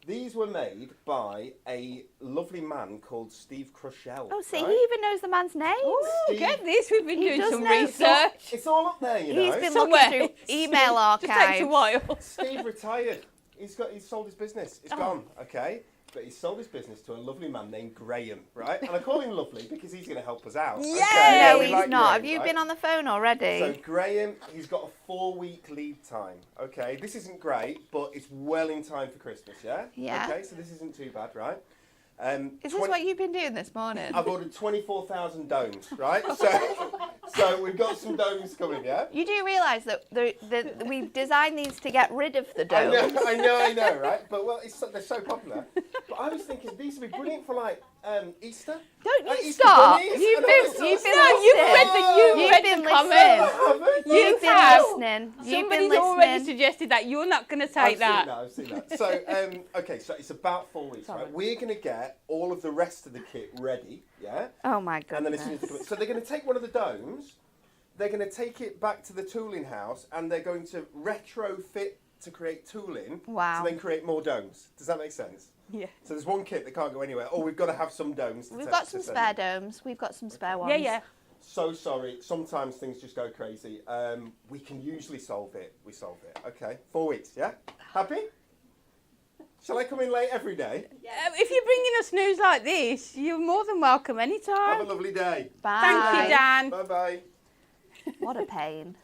these were made by a lovely man called Steve Crushell. Oh, see, right? he even knows the man's name. Oh, Steve- get this. We've been He doing does some know research. It's all up there, you know. He's been Somewhere. looking through email Just takes a archives. while. Steve retired. He's sold his business. Oh. It's gone, okay? But he sold his business to a lovely man named Graham, right? And I call him lovely because he's going to help us out. Yay! Okay? No, We he's like not. Graham, Have you right? been on the phone already? So Graham, he's got a 4-week lead time, okay? This isn't great, but it's well in time for Christmas, yeah? Yeah. Okay, so this isn't too bad, right? Is this what you've been doing this morning? I've ordered 24,000 domes, right? So we've got some domes coming, yeah? You do realise that we've designed these to get rid of the dough. I know, right? But well, they're so popular. But I was thinking these would be brilliant for like Easter. Don't Like you Easter stop! bunnies You've and all been, this sort of you've been stuff. No, you've read listening. the, you've You've read been the comments. listening. You You've been have. listening. You've Somebody's been already listening. suggested that. You're not going to take I've that. seen that. So, okay, so it's about 4 weeks, Sorry. right? We're going to get all of the rest of the kit ready, yeah? Oh my And then as goodness. soon as they come in, so they're going to take one of the domes, they're going to take it back to the tooling house, and they're going to retrofit to create tooling Wow. to then create more domes. Does that make sense? Yeah. So there's one kit that can't go anywhere. Oh, we've got to have some domes. To We've take got to some send. spare domes. We've got some spare ones. Yeah, yeah. So sorry. Sometimes things just go crazy. We can usually solve it. We solve it. Okay. 4 weeks. Yeah. Happy? Shall I come in late every day? If you're bringing us news like this, you're more than welcome Have anytime. a lovely day. Bye. Thank you, Dan. Bye bye. What a pain.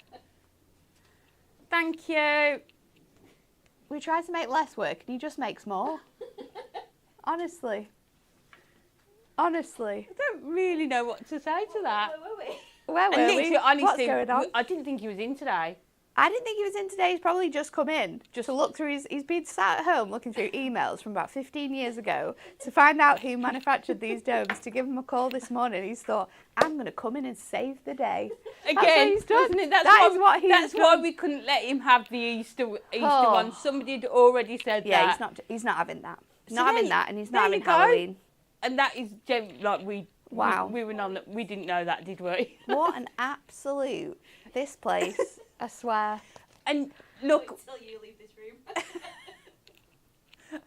Thank you. We tried to make less work and he just makes more. Honestly. I don't really know what to say to that. Where were we? Where were And we? literally, honestly, What's going on? I didn't think he was in today. I didn't think he was in today. He's probably just come in to look through he's been sat at home looking through emails from about 15 years ago to find out who manufactured these domes, to give him a call this morning. He's thought, I'm going to come in and save the day. Again, he's done. isn't it? That's That why, is what he's That's done. why we couldn't let him have the Easter Oh. one. Somebody had already said Yeah, that. he's not having that. So Not there having you- that, and he's there not you having go. Halloween. And that is like Wow. we were on. We didn't know that, did we? What an absolute this place! I swear. And look, Wait till you leave this room.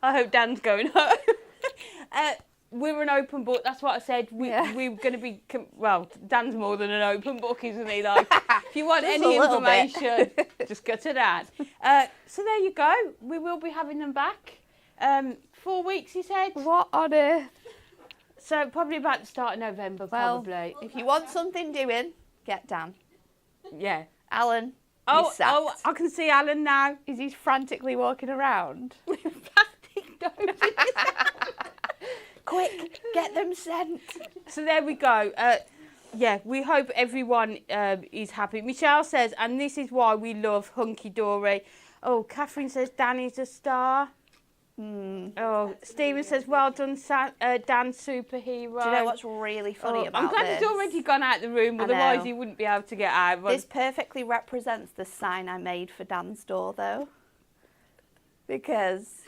I hope Dan's going home. We're an open book. That's what I said. We're going to be. Well, Dan's more than an open book, isn't he? Like, if you want Just any a little bit. information, just go to Dan. So there you go. We will be having them back. 4 weeks, he said. What on earth? So probably about the start of November, Well, probably. if you want something doing, get Dan. Yeah. Alan. Oh, he's sacked. oh, I can see Alan now. Is he frantically walking around? With plastic domes. Quick, get them sent. So there we go. Yeah, we hope everyone is happy. Michelle says, and this is why we love Hunky Dory. Oh, Catherine says Danny's a star. Oh, Stephen says, well done, Dan, superhero. Do you know what's really funny about I'm glad this? he's already gone out the room, I otherwise know. he wouldn't be able to get out. But This perfectly represents the sign I made for Dan's door, though. Because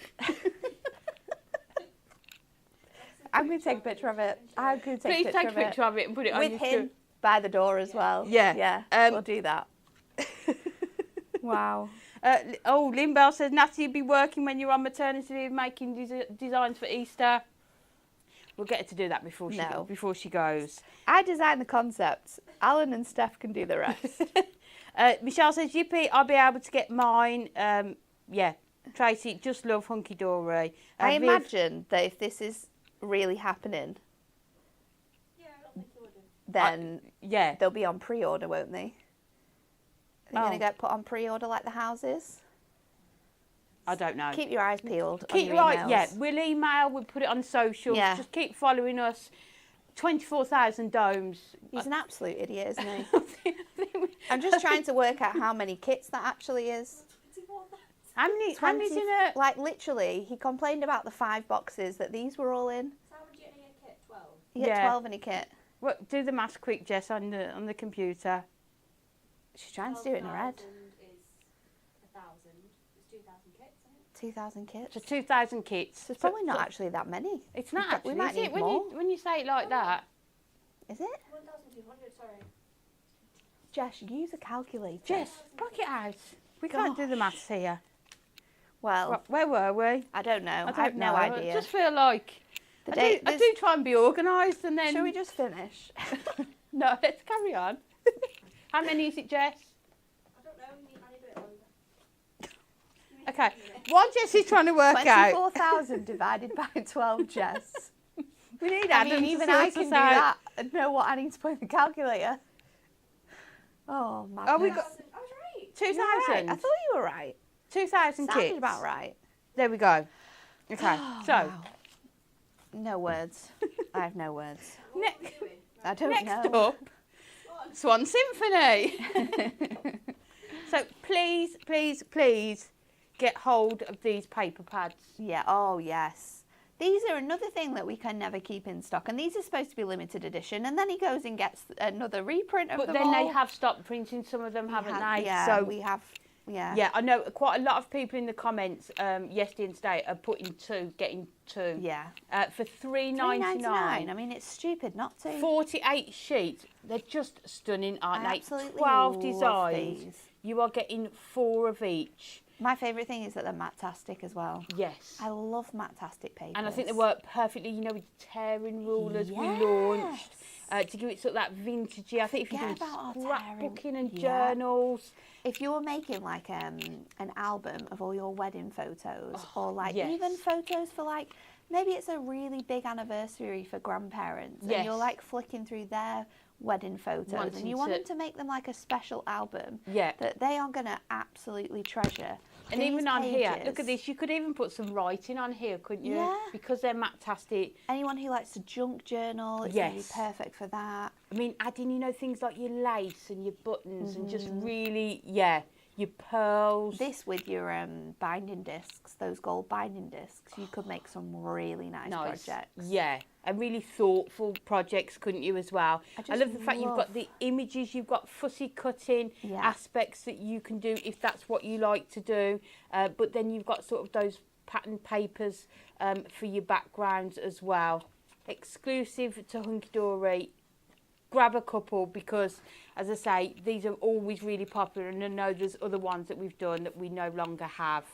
I'm going to take a picture of it. I'm going to please take take a a picture of it and put it on with your him by the door as well. Yeah. Yeah, we'll do that. Wow. Lynn Bell says, Natty, you'll be working when you're on maternity leave, making designs for Easter. We'll get her to do that before she goes. I designed the concepts. Alan and Steph can do the rest. Michelle says, yippee, I'll be able to get mine. Yeah, Tracy, just love Hunky Dory. I Viv- imagine that if this is really happening, Yeah, I don't think you would have. then Yeah. they'll be on pre-order, won't they? They're going Oh. to get put on pre-order like the houses. I don't know. Keep your eyes peeled on Keep your right, emails. yeah. We'll email, we'll put it on socials. Yeah. Just keep following us. 24,000 domes. He's an absolute idiot, isn't he? I think I'm just trying to work out how many kits that actually is. How many's in it? Like, literally, he complained about the 5 boxes that these were all in. So how would you get in a kit? 12? He had Yeah. 12 in a kit. Well, do the maths quick, Jess, on the computer. She's trying to do it in her head. 12,000 is 1,000. It's 2,000 kits, isn't it? 2,000 kits. So 2,000 kits. So it's probably not actually that many. It's not We actually, might is it? need When more. you say it like that. Is it? 1,200, sorry. Jess, use a calculator. Jess, work it out. We can't do the maths here. Well, Where were we? I don't know. I I have no I idea. just feel like The I day- do this- try and be organised and then... Shall we just finish? No, let's carry on. How many is it, Jess? I don't know, I need a bit longer. Okay. What Jess is trying to work out... 24,000 divided by 12, Jess. We need I Adam mean, to even sort I us can do out. that and know what I need to put in the calculator. Oh, my Oh, we goodness. got I was right. 2,000. I thought you were right. 2,000 Sounded kits. about right. There we go. Okay. So, Wow. No words. I have no words. ne- I don't next know. up, Swan Symphony. So please, please, please get hold of these paper pads. Yeah, oh yes. These are another thing that we can never keep in stock, and these are supposed to be limited edition, and then he goes and gets another reprint of But them then all. they have stopped printing some of them, haven't they? Yeah, So we have, yeah. yeah, I know quite a lot of people in the comments yesterday and today are putting getting two. Yeah. For $3.99. I mean, it's stupid not to. 48 sheets. They're just stunning, aren't I they? absolutely 12 love designs. these. You are getting 4 of each. My favourite thing is that they're matte-tastic as well. Yes. I love matte-tastic papers. And I think they work perfectly, you know, with tearing rulers we launched. To give it sort of that vintagey. I think if you're Forget doing about our tearing- scrapbooking and Yeah. journals. If you're making like an album of all your wedding photos, or like yes. even photos for like, maybe it's a really big anniversary for grandparents, and you're Yes. like flicking through their wedding photos, Wanting and you want them to make them like a special album Yeah. that they are going to absolutely treasure. And These even on here, look pages- at this. You could even put some writing on here, couldn't you? Yeah. Because they're matte-tastic. Anyone who likes to junk journal, it's going to be perfect for that. I mean, adding, you know, things like your lace and your buttons and just Mm-hmm. really, your pearls. This with your binding discs, those gold binding discs, you could make some really nice projects. Yeah, and really thoughtful projects, couldn't you, as well? I just love the fact you've got the images, you've got fussy cutting aspects that you can do if that's what you like to do. But then you've got sort of those pattern papers for your backgrounds as well. Exclusive to Hunky Dory. Grab a couple because, as I say, these are always really popular, and I know there's other ones that we've done that we no longer have.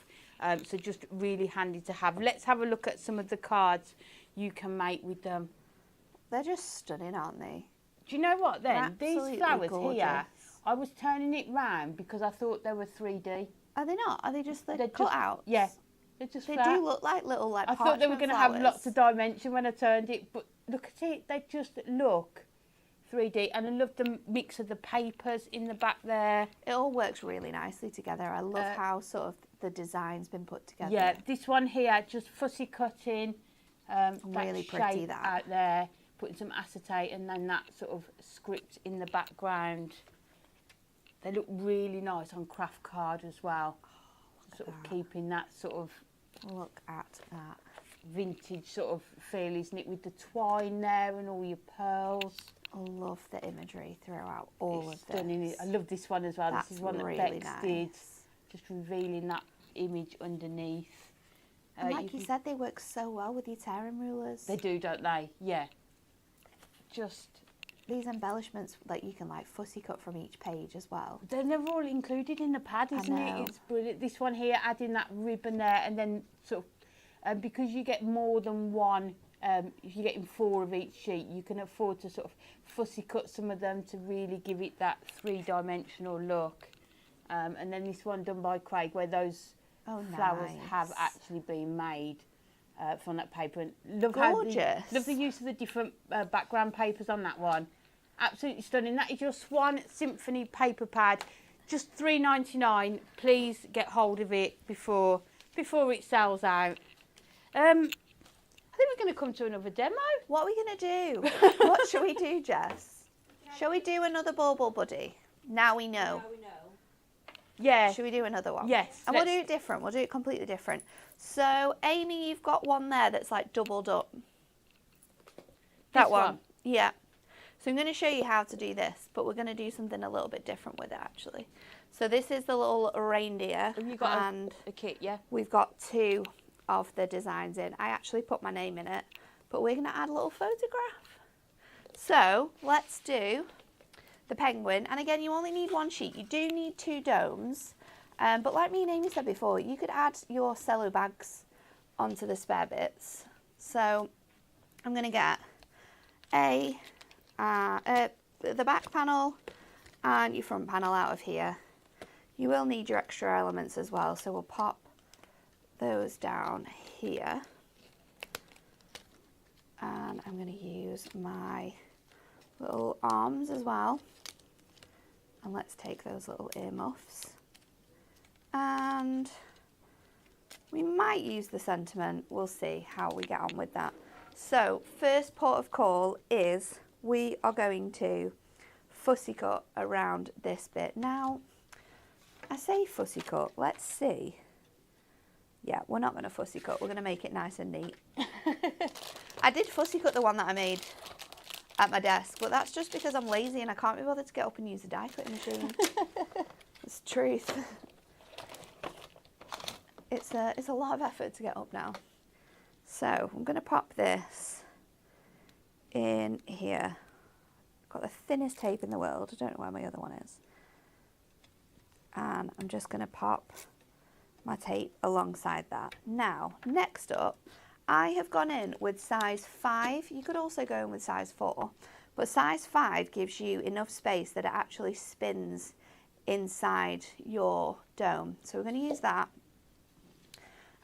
So just really handy to have. Let's have a look at some of the cards you can make with them. They're just stunning, aren't they? Do you know what then? They're These absolutely flowers gorgeous. here, I was turning it round because I thought they were 3D. Are they not? Are they just They're cut out? Yeah, they're just They flat. do look like little I thought they were going to have lots of dimension when I turned it, but look at it. They just look 3D, and I love the mix of the papers in the back there. It all works really nicely together. I love how sort of the design's been put together. Yeah, this one here, just fussy cutting. Really pretty, shape that. out there, putting some acetate, and then that sort of script in the background. They look really nice on craft card as well. Sort of keeping that sort of Look at that. vintage sort of feel, isn't it? With the twine there and all your pearls. I love the imagery throughout all It's of stunning. this. I love this one as well. That's This is one that really Bex did. nice. Just revealing that image underneath. And like you can- said, they work so well with your tearing rulers. They do, don't they? Yeah. Just, These embellishments that you can like fussy cut from each page as well. they're never all included in the pad, isn't know. it? It's brilliant. This one here, adding that ribbon there, and then sort of, because you get more than one, if you're getting 4 of each sheet, you can afford to sort of fussy cut some of them to really give it that 3-dimensional look. And then this one done by Craig, where those flowers nice. have actually been made from that paper. And love Gorgeous. love the use of the different background papers on that one. Absolutely stunning. That is your Swan Symphony paper pad, just $3.99. Please get hold of it before it sells out. I think we're going to come to another demo. What are we going to do? What shall we do, Jess? Shall we do another Bauble Buddy? Now we know. Now we know. Yeah. Should we do another one? Yes, And we'll let's- do it different. We'll do it completely different. So, Amy, you've got one there that's like doubled up. That This one. one? Yeah. So I'm going to show you how to do this, but we're going to do something a little bit different with it, actually. So this is the little reindeer, Have you got and a kit, yeah? we've got 2 of the designs in. I actually put my name in it, but we're going to add a little photograph. So let's do the penguin. And again, you only need 1 sheet. You do need 2 domes. But like me and Amy said before, you could add your cello bags onto the spare bits. So I'm going to get the back panel and your front panel out of here. You will need your extra elements as well, so we'll pop those down here. And I'm going to use my little arms as well. And let's take those little earmuffs. And we might use the sentiment. We'll see how we get on with that. So first port of call is we are going to fussy cut around this bit. Now, I say fussy cut, let's see. Yeah, we're not going to fussy cut. We're going to make it nice and neat. I did fussy cut the one that I made at my desk, but that's just because I'm lazy and I can't be bothered to get up and use the die cutting machine. It's the truth. It's a lot of effort to get up now. So I'm going to pop this in here. I've got the thinnest tape in the world. I don't know where my other one is. And I'm just going to pop my tape alongside that. Now, next up, I have gone in with size 5. You could also go in with size 4. But size 5 gives you enough space that it actually spins inside your dome. So we're going to use that.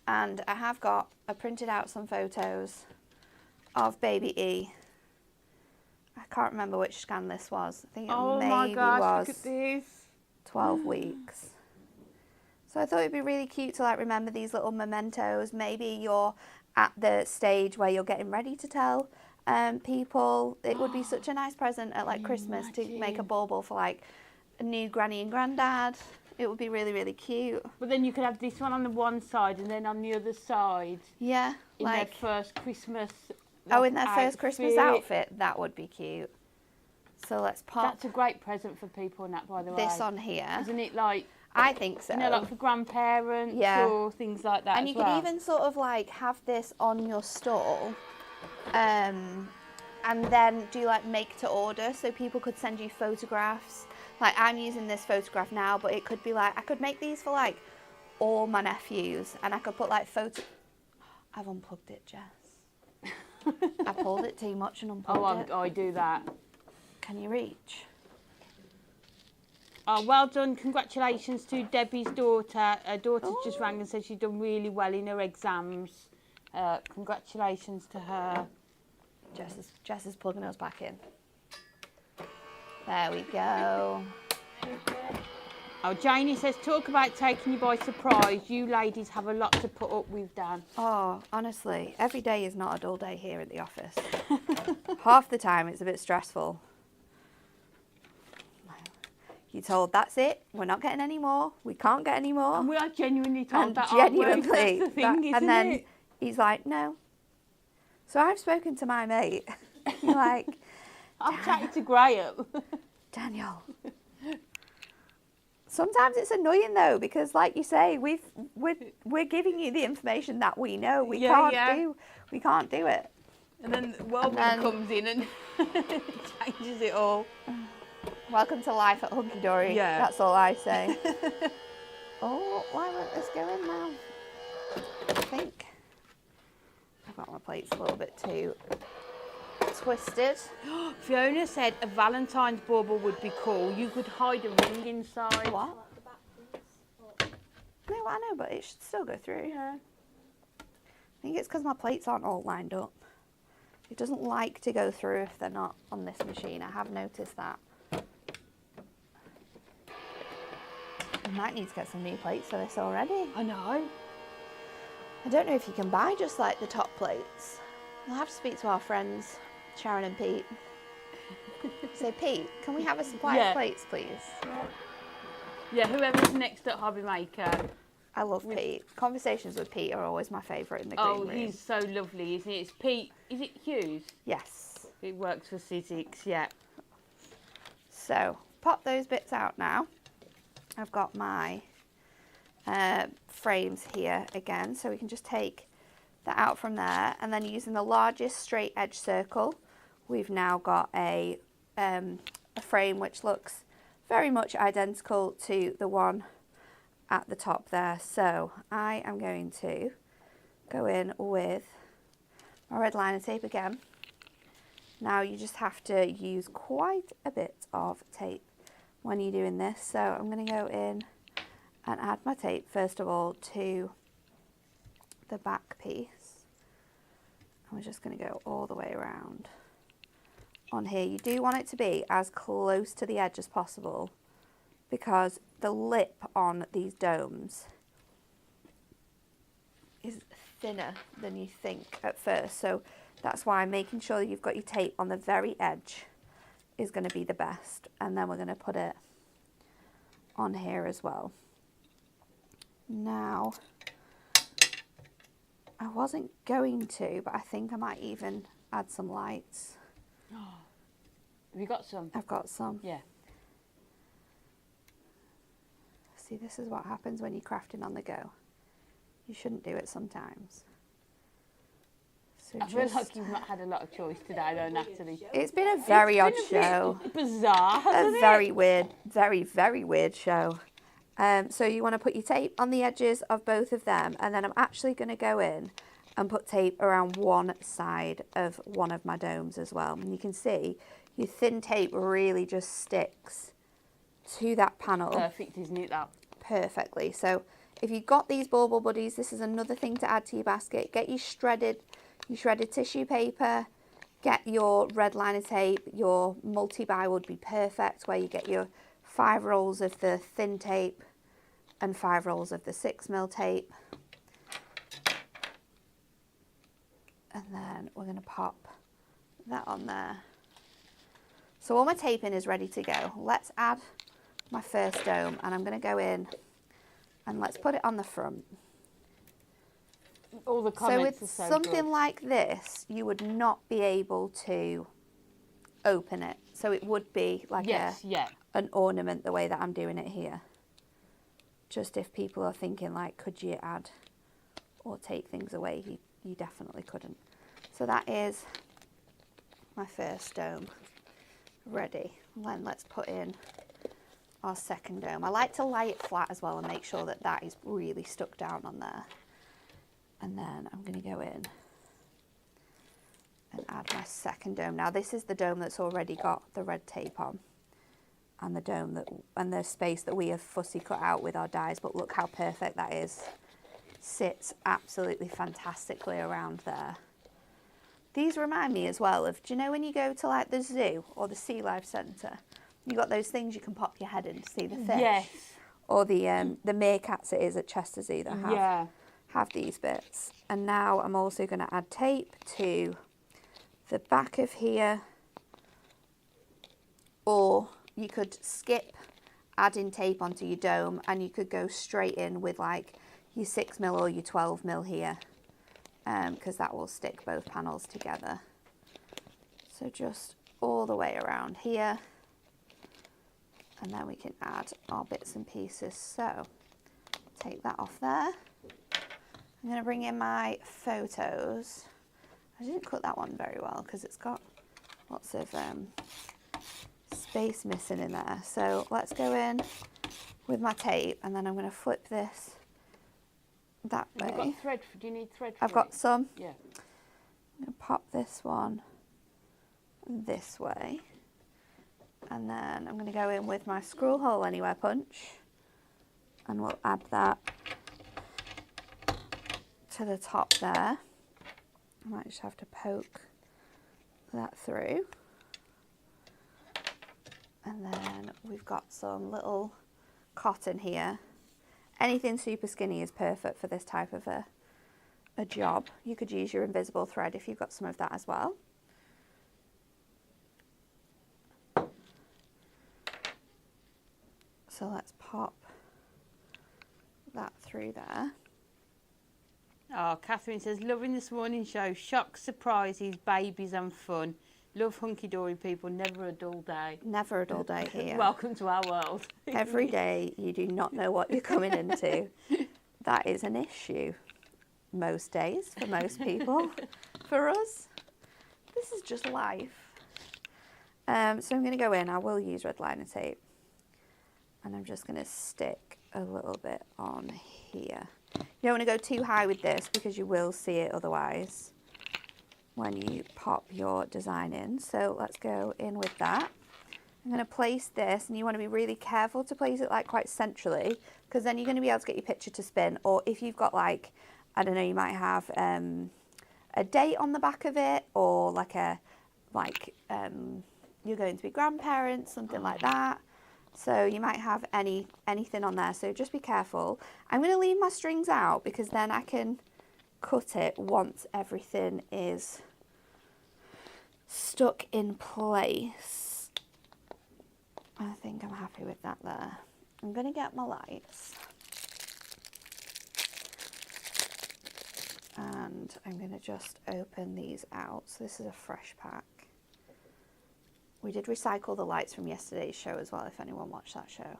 And I printed out some photos of baby E. I can't remember which scan this was. I think it Oh maybe my gosh, was look at this. 12 weeks. So I thought it'd be really cute to like remember these little mementos. Maybe you're at the stage where you're getting ready to tell people. It would be such a nice present at like Christmas to make a bauble for like a new granny and granddad. It would be really, really cute. But then you could have this one on the one side and then on the other side. Yeah, In like their first Christmas. in their first Christmas outfit. That would be cute. So let's pop That's a great present for people, and that, by the way. this on here. Isn't it, like? I think so. You know, like for grandparents or things like that. And you could even sort of like have this on your stall, and then do like make to order, so people could send you photographs. Like I'm using this photograph now, but it could be like I could make these for like all my nephews, and I could put like I've unplugged it, Jess. I pulled it too much and unplugged it. I do that. Can you reach? Oh, well done. Congratulations to Debbie's daughter. Her daughter just rang and said she'd done really well in her exams. Congratulations to her. Jess is plugging us back in. There we go. Oh, Janie says, talk about taking you by surprise. You ladies have a lot to put up with, Dan. Oh, honestly, every day is not a dull day here at the office. Half the time it's a bit stressful. You're told, that's it, we're not getting any more, we can't get any more. And we are genuinely told And that, genuinely, that's the thing, isn't and then it? he's like, no. So I've spoken to my mate. Like, I've chatted to Graham. Daniel. Sometimes it's annoying though, because like you say, we're giving you the information that we know. We can't do it. And then Wellman comes in and changes it all. Welcome to life at Hunky Dory. Yeah. That's all I say. Oh, why won't this go in now? I think I've got my plates a little bit too twisted. Fiona said a Valentine's bauble would be cool. You could hide a ring inside. What? Like the back ones, or No, I know, but it should still go through. Yeah. I think it's because my plates aren't all lined up. It doesn't like to go through if they're not on this machine. I have noticed that. I might need to get some new plates for this already. I know. I don't know if you can buy just like the top plates. We'll have to speak to our friends, Sharon and Pete. Say, Pete, can we have a supply of plates, please? Yeah, whoever's next at Hobby Maker. I love Pete. Conversations with Pete are always my favourite in the green room. Oh, he's so lovely, isn't he? It's Pete. Is it Hughes? Yes. He works for Sizzix, yeah. So, pop those bits out now. I've got my frames here again, so we can just take that out from there, and then using the largest straight edge circle, we've now got a frame which looks very much identical to the one at the top there. So I am going to go in with my red liner tape again. Now you just have to use quite a bit of tape when you're doing this. So I'm going to go in and add my tape first of all to the back piece. And we're just going to go all the way around on here. You do want it to be as close to the edge as possible, because the lip on these domes is thinner than you think at first. So that's why making sure you've got your tape on the very edge is going to be the best. And then we're going to put it on here as well. Now, I wasn't going to, but I think I might even add some lights. Have you got some? I've got some. Yeah. See, this is what happens when you're crafting on the go. You shouldn't do it sometimes. So I feel like you've not had a lot of choice today, though, Natalie. it's been a very odd It's been a show. bit bizarre, hasn't A it? very weird, very weird show. So you want to put your tape on the edges of both of them, and then I'm actually going to go in and put tape around one side of one of my domes as well. And you can see your thin tape really just sticks to that panel. Perfect, isn't it, that? Perfectly. So if you've got these bauble buddies, this is another thing to add to your basket. Get your shredded tissue paper, get your red liner tape, your multi-buy would be perfect, where you get your 5 rolls of the thin tape, and 5 rolls of the 6mm tape. And then we're going to pop that on there. So all my taping is ready to go. Let's add my first dome, and I'm going to go in and let's put it on the front. All the comments so with are so something good. like this, you would not be able to open it. So it would be like an ornament the way that I'm doing it here. Just if people are thinking like, could you add or take things away, you definitely couldn't. So that is my first dome ready. And then let's put in our second dome. I like to lie it flat as well and make sure that that is really stuck down on there. And then I'm going to go in and add my second dome. Now this is the dome that's already got the red tape on, and the dome that, and the space that we have fussy cut out with our dies, but look how perfect that is. Sits absolutely fantastically around there. These remind me as well of, do you know when you go to like the zoo or the Sea Life Centre, you got those things you can pop your head in to see the fish? Yes. Or the meerkats it is at Chester Zoo that have these bits. And now I'm also going to add tape to the back of here, or you could skip adding tape onto your dome and you could go straight in with like your 6mm or your 12mm here, because that will stick both panels together. So just all the way around here, and then we can add our bits and pieces. So take that off there. I'm going to bring in my photos. I didn't cut that one very well because it's got lots of space missing in there. So let's go in with my tape, and then I'm going to flip this that way. Have you got thread? Do you need thread? I've got some. Yeah. I'm going to pop this one this way, and then I'm going to go in with my screw hole anywhere punch, and we'll add that to the top there. I might just have to poke that through. And then we've got some little cotton here. Anything super skinny is perfect for this type of a job. You could use your invisible thread if you've got some of that as well. So let's pop that through there. Oh, Catherine says, loving this morning show. Shock, surprises, babies and fun. Love hunky dory people. Never a dull day. Never a dull day here. Welcome to our world. Every day you do not know what you're coming into. That is an issue most days for most people. For us, this is just life. So I'm going to go in. I will use red liner tape, and I'm just going to stick a little bit on here. You don't want to go too high with this because you will see it otherwise when you pop your design in. So let's go in with that. I'm going to place this, and you want to be really careful to place it like quite centrally, because then you're going to be able to get your picture to spin. Or if you've got like, I don't know, you might have a date on the back of it, or like you're going to be grandparents, something like that. So you might have anything on there, so just be careful. I'm going to leave my strings out because then I can cut it once everything is stuck in place. I think I'm happy with that there. I'm going to get my lights, and I'm going to just open these out. So this is a fresh pack. We did recycle the lights from yesterday's show as well, if anyone watched that show.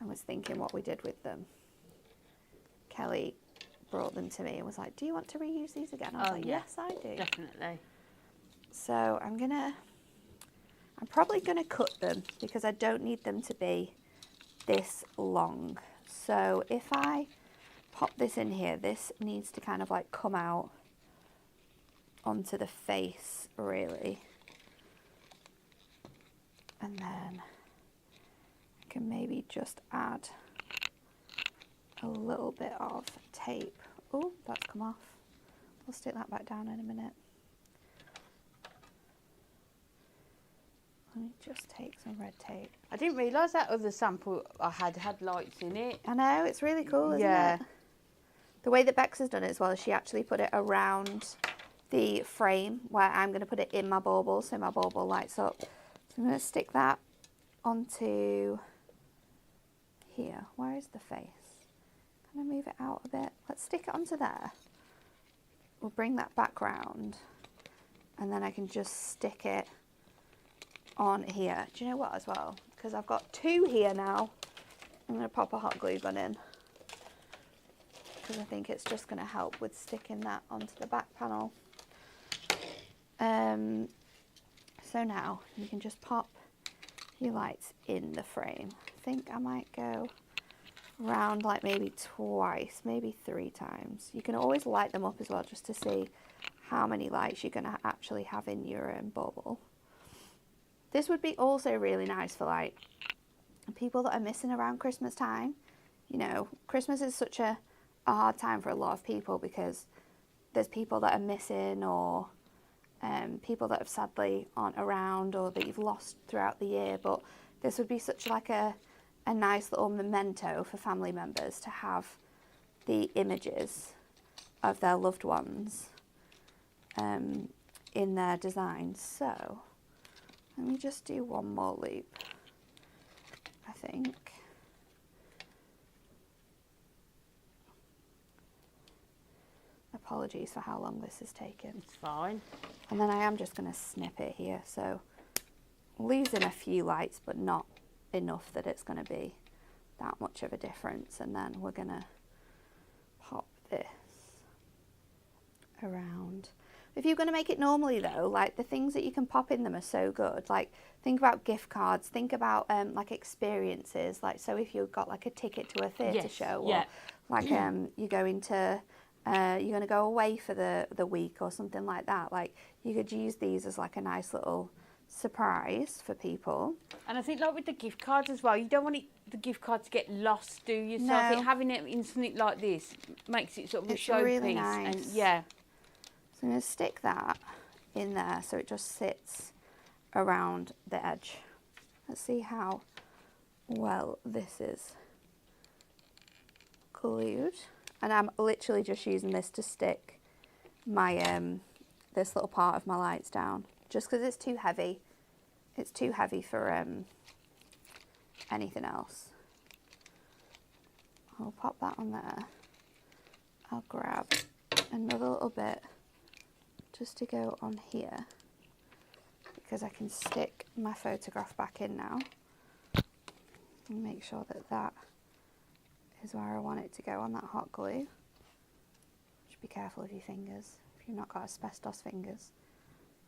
I was thinking what we did with them. Kelly brought them to me and was like, do you want to reuse these again? I was like, yes, I do. Definitely. So I'm probably going to cut them because I don't need them to be this long. So if I pop this in here, this needs to kind of like come out onto the face, really. And then I can maybe just add a little bit of tape. Oh, that's come off. We'll stick that back down in a minute. Let me just take some red tape. I didn't realise that other sample I had lights in it. I know, it's really cool, isn't Yeah. it? The way that Bex has done it as well is she actually put it around the frame where I'm going to put it in my bauble, so my bauble lights up. So I'm going to stick that onto here. Where is the face? Can I move it out a bit? Let's stick it onto there. We'll bring that back round, and then I can just stick it on here. Do you know what as well? Because I've got two here now, I'm going to pop a hot glue gun in, because I think it's just going to help with sticking that onto the back panel. So now you can just pop your lights in the frame. I think I might go round like maybe twice, maybe 3 times. You can always light them up as well, just to see how many lights you're going to actually have in your bauble. This would be also really nice for like people that are missing around Christmas time. You know, Christmas is such a hard time for a lot of people because there's people that are missing, or people that have sadly aren't around, or that you've lost throughout the year. But this would be such like a nice little memento for family members to have the images of their loved ones in their designs. So let me just do one more loop, I think. Apologies for how long this has taken. It's fine. And then I am just going to snip it here, so losing a few lights, but not enough that it's going to be that much of a difference. And then we're going to pop this around. If you're going to make it normally though, like the things that you can pop in them are so good. Like think about gift cards, think about like experiences. Like, so if you've got like a ticket to a theatre show, or like you're going to you're going to go away for the week or something like that, like you could use these as like a nice little surprise for people. And I think like with the gift cards as well, you don't want the gift card to get lost, do you? So No. I think having it in something like this makes it sort of a showpiece. Really nice. And yeah. So I'm going to stick that in there so it just sits around the edge. Let's see how well this is glued. And I'm literally just using this to stick my this little part of my lights down, just because it's too heavy. It's too heavy for anything else. I'll pop that on there. I'll grab another little bit just to go on here, because I can stick my photograph back in now and make sure that that is where I want it to go on that hot glue. Just be careful of your fingers if you've not got asbestos fingers.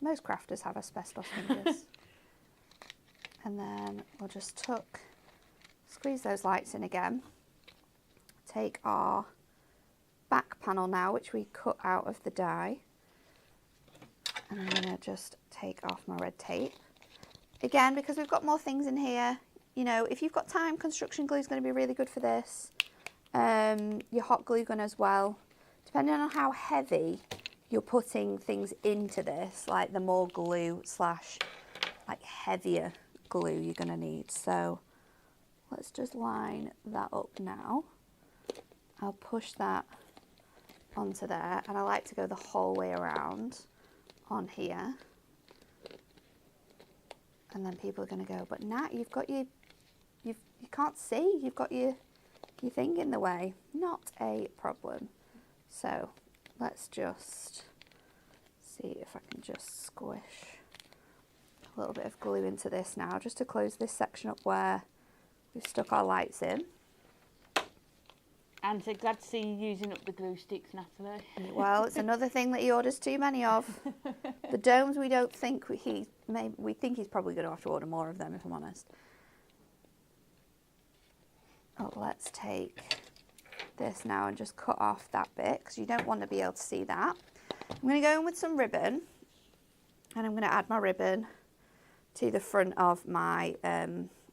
Most crafters have asbestos fingers. And then we'll just squeeze those lights in again. Take our back panel now, which we cut out of the die. And I'm going to just take off my red tape. Again, because we've got more things in here, you know, if you've got time, construction glue is going to be really good for this. Your hot glue gun as well. Depending on how heavy you're putting things into this, like the more glue slash like heavier glue you're going to need. So let's just line that up now. I'll push that onto there, and I like to go the whole way around on here. And then people are going to go, but Nat, you've got you can't see, you've got your thing in the way. Not a problem. So let's just see if I can just squish a little bit of glue into this now, just to close this section up where we've stuck our lights in. And so glad to see you using up the glue sticks, Natalie. Well, it's another thing that he orders too many of. The domes, we don't think we think he's probably going to have to order more of them, if I'm honest. Oh, let's take this now and just cut off that bit, because you don't want to be able to see that. I'm going to go in with some ribbon, and I'm going to add my ribbon to the front of my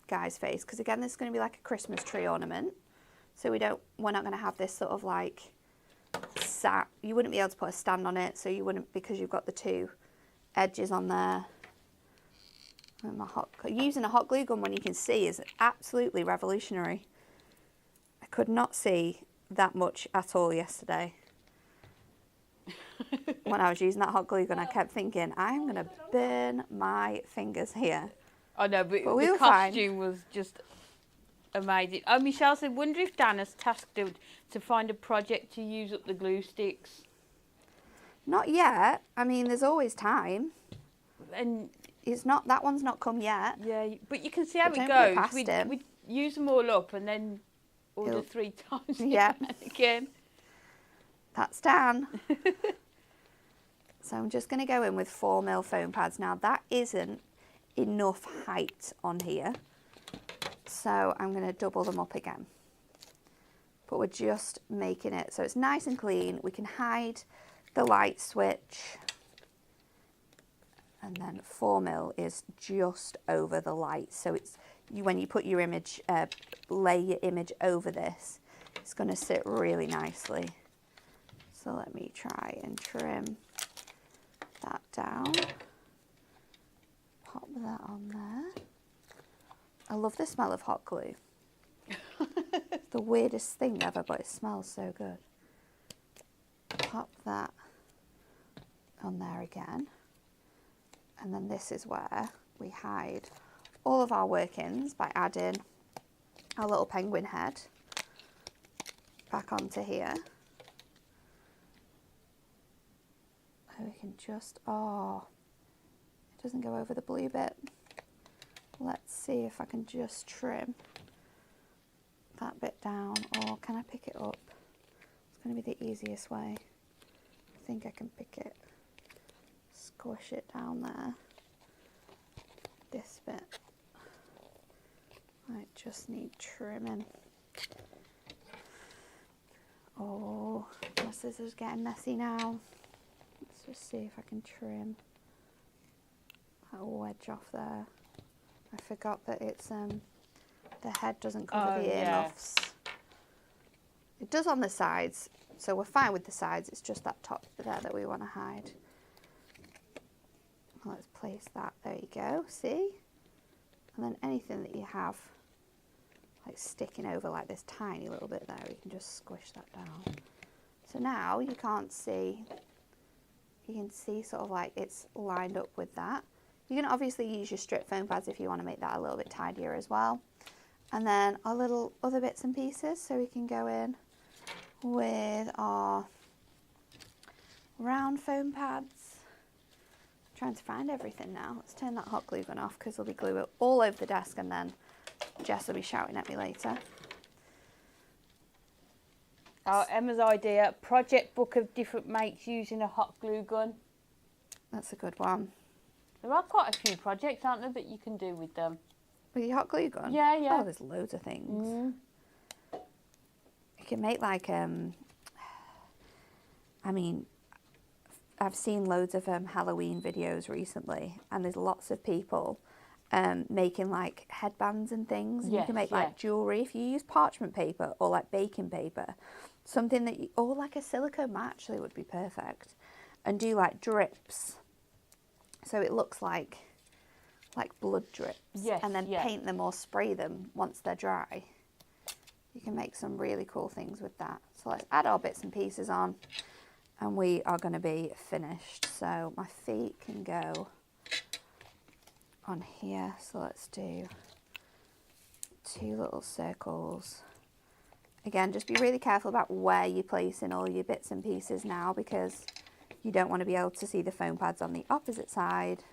guy's face, because again, this is going to be like a Christmas tree ornament. So we're not going to have this sort of like you wouldn't be able to put a stand on it, so you wouldn't, because you've got the two edges on there. And using a hot glue gun when you can see is absolutely revolutionary. I could not see that much at all yesterday. When I was using that hot glue gun, I kept thinking, I'm going to burn my fingers here. I know, but we the were fine. costume was just amazing. Oh, Michelle said, wonder if Dan has tasked him to find a project to use up the glue sticks. Not yet. I mean, there's always time. And it's not, that one's not come yet. yeah, but you can see how But it don't put goes. it past We use them all up and then order 3 times Yeah. again. That's Dan. So I'm just going to go in with 4mm foam pads. Now that isn't enough height on here, so I'm going to double them up again. But we're just making it so it's nice and clean. We can hide the light switch, and then 4mm is just over the light, so it's when you put your image, lay your image over this, it's going to sit really nicely. So let me try and trim that down. Pop that on there. I love the smell of hot glue. It's the weirdest thing ever, but it smells so good. Pop that on there again. And then this is where we hide all of our workings by adding our little penguin head back onto here. We can just, oh, it doesn't go over the blue bit. Let's see if I can just trim that bit down, or can I pick it up? It's going to be the easiest way. I think I can pick it, squish it down there. This bit might just need trimming. Oh, my scissors getting messy now. Let's just see if I can trim that wedge off there. I forgot that it's the head doesn't cover the earmuffs. It does on the sides, so we're fine with the sides. It's just that top there that we want to hide. Let's place that. There you go. See? And then anything that you have like sticking over like this tiny little bit there, you can just squish that down. So now you can't see. You can see sort of like it's lined up with that. You can obviously use your strip foam pads if you want to make that a little bit tidier as well. And then our little other bits and pieces, so we can go in with our round foam pads. I'm trying to find everything now. Let's turn that hot glue gun off because there'll be glue all over the desk and then Jess will be shouting at me later. Emma's idea, project book of different makes using a hot glue gun. That's a good one. There are quite a few projects, aren't there, that you can do with them? With your hot glue gun? Yeah, yeah. Oh, there's loads of things. You can make like, I mean, I've seen loads of Halloween videos recently, and there's lots of people making like headbands and things. And you can make like jewellery if you use parchment paper or like baking paper. Something that you, or like a silicone mat actually would be perfect. And do like drips. So it looks like blood drips. Yes, and then paint them or spray them once they're dry. You can make some really cool things with that. So let's add our bits and pieces on. And we are going to be finished. So my feet can go on here. So let's do 2 little circles. Again, just be really careful about where you place in all your bits and pieces now, because you don't want to be able to see the foam pads on the opposite side.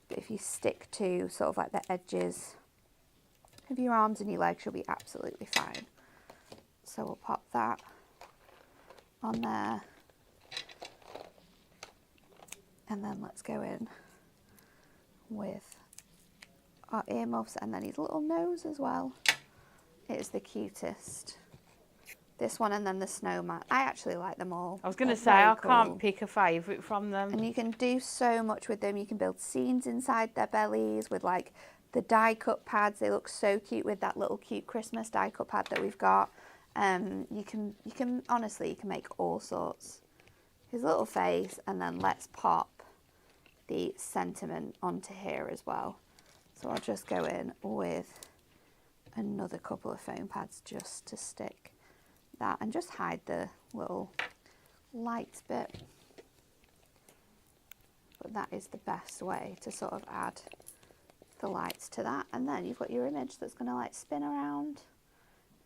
But if you stick to sort of like the edges of your arms and your legs, you'll be absolutely fine. So we'll pop that on there. And then let's go in with our earmuffs and then his little nose as well. It is the cutest. This one and then the snowman. I actually like them all. I was going to say, I can't pick a favourite from them. And you can do so much with them. You can build scenes inside their bellies with like the die cut pads. They look so cute with that little cute Christmas die cut pad that we've got. You can honestly, you can make all sorts. His little face, and then let's pop the sentiment onto here as well. So I'll just go in with another couple of foam pads just to stick that and just hide the little light bit. But that is the best way to sort of add the lights to that. And then you've got your image that's going to like spin around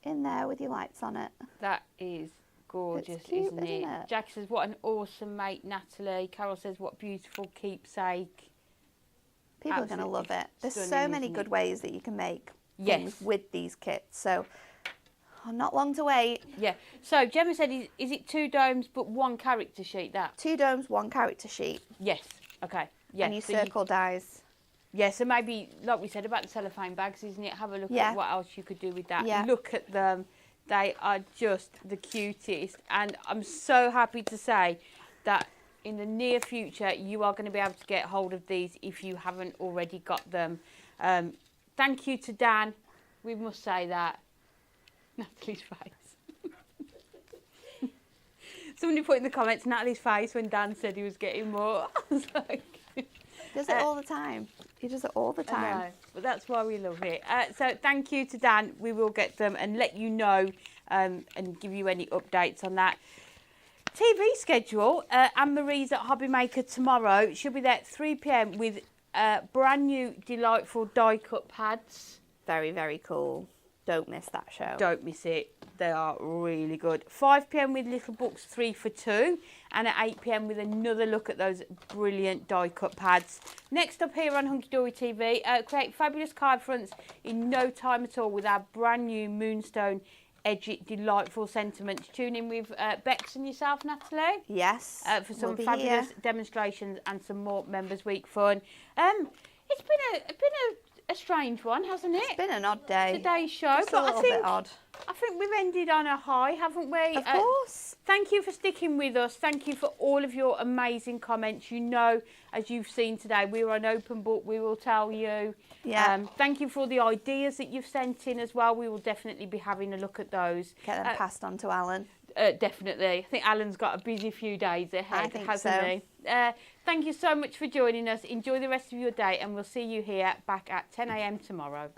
in there with your lights on it. That is gorgeous, It's cute, isn't it? Jackie says, what an awesome mate, Natalie. Carol says, what beautiful keepsake. People are going to love it. There's so stunning, many isn't good it? ways that you can make Yes. things with these kits. So not long to wait. Yeah. So Gemma said, is it 2 domes but 1 character sheet? That? 2 domes, 1 character sheet. Yes. Okay. Yeah. And your so circle dies. yeah. So maybe, like we said about the cellophane bags, isn't it? Have a look at what else you could do with that. Yeah. Look at them. They are just the cutest, and I'm so happy to say that in the near future you are going to be able to get hold of these if you haven't already got them. Thank you to Dan. We must say that. Natalie's face. Somebody put in the comments Natalie's face when Dan said he was getting more. I was like, Does it all the time. He does it all the I time. know, but that's why we love it. So thank you to Dan. We will get them and let you know and give you any updates on that. TV schedule. Anne-Marie's at Hobby Maker tomorrow. She'll be there at 3 p.m. with brand new delightful die cut pads. Very, very cool. Don't miss that show. Don't miss it. They are really good. 5 p.m. with Little Books 3 for 2, and at 8 p.m. with another look at those brilliant die cut pads. Next up here on Hunky Dory TV, create fabulous card fronts in no time at all with our brand new Moonstone Edge It Delightful Sentiments. Tune in with Bex and yourself, Natalie. Yes. For some we'll be fabulous here. demonstrations and some more Members Week fun. It's been a strange one, hasn't it? It's been an odd day. Today's show, Just a but little I think bit odd. I think we've ended on a high, haven't we? Of course. Thank you for sticking with us. Thank you for all of your amazing comments. You know, as you've seen today, we are an open book. We will tell you. Yeah. Thank you for all the ideas that you've sent in as well. We will definitely be having a look at those. Get them passed on to Alan. Definitely. I think Alan's got a busy few days ahead, I think hasn't so. he? Thank you so much for joining us. Enjoy the rest of your day, and we'll see you here back at 10 a.m. tomorrow.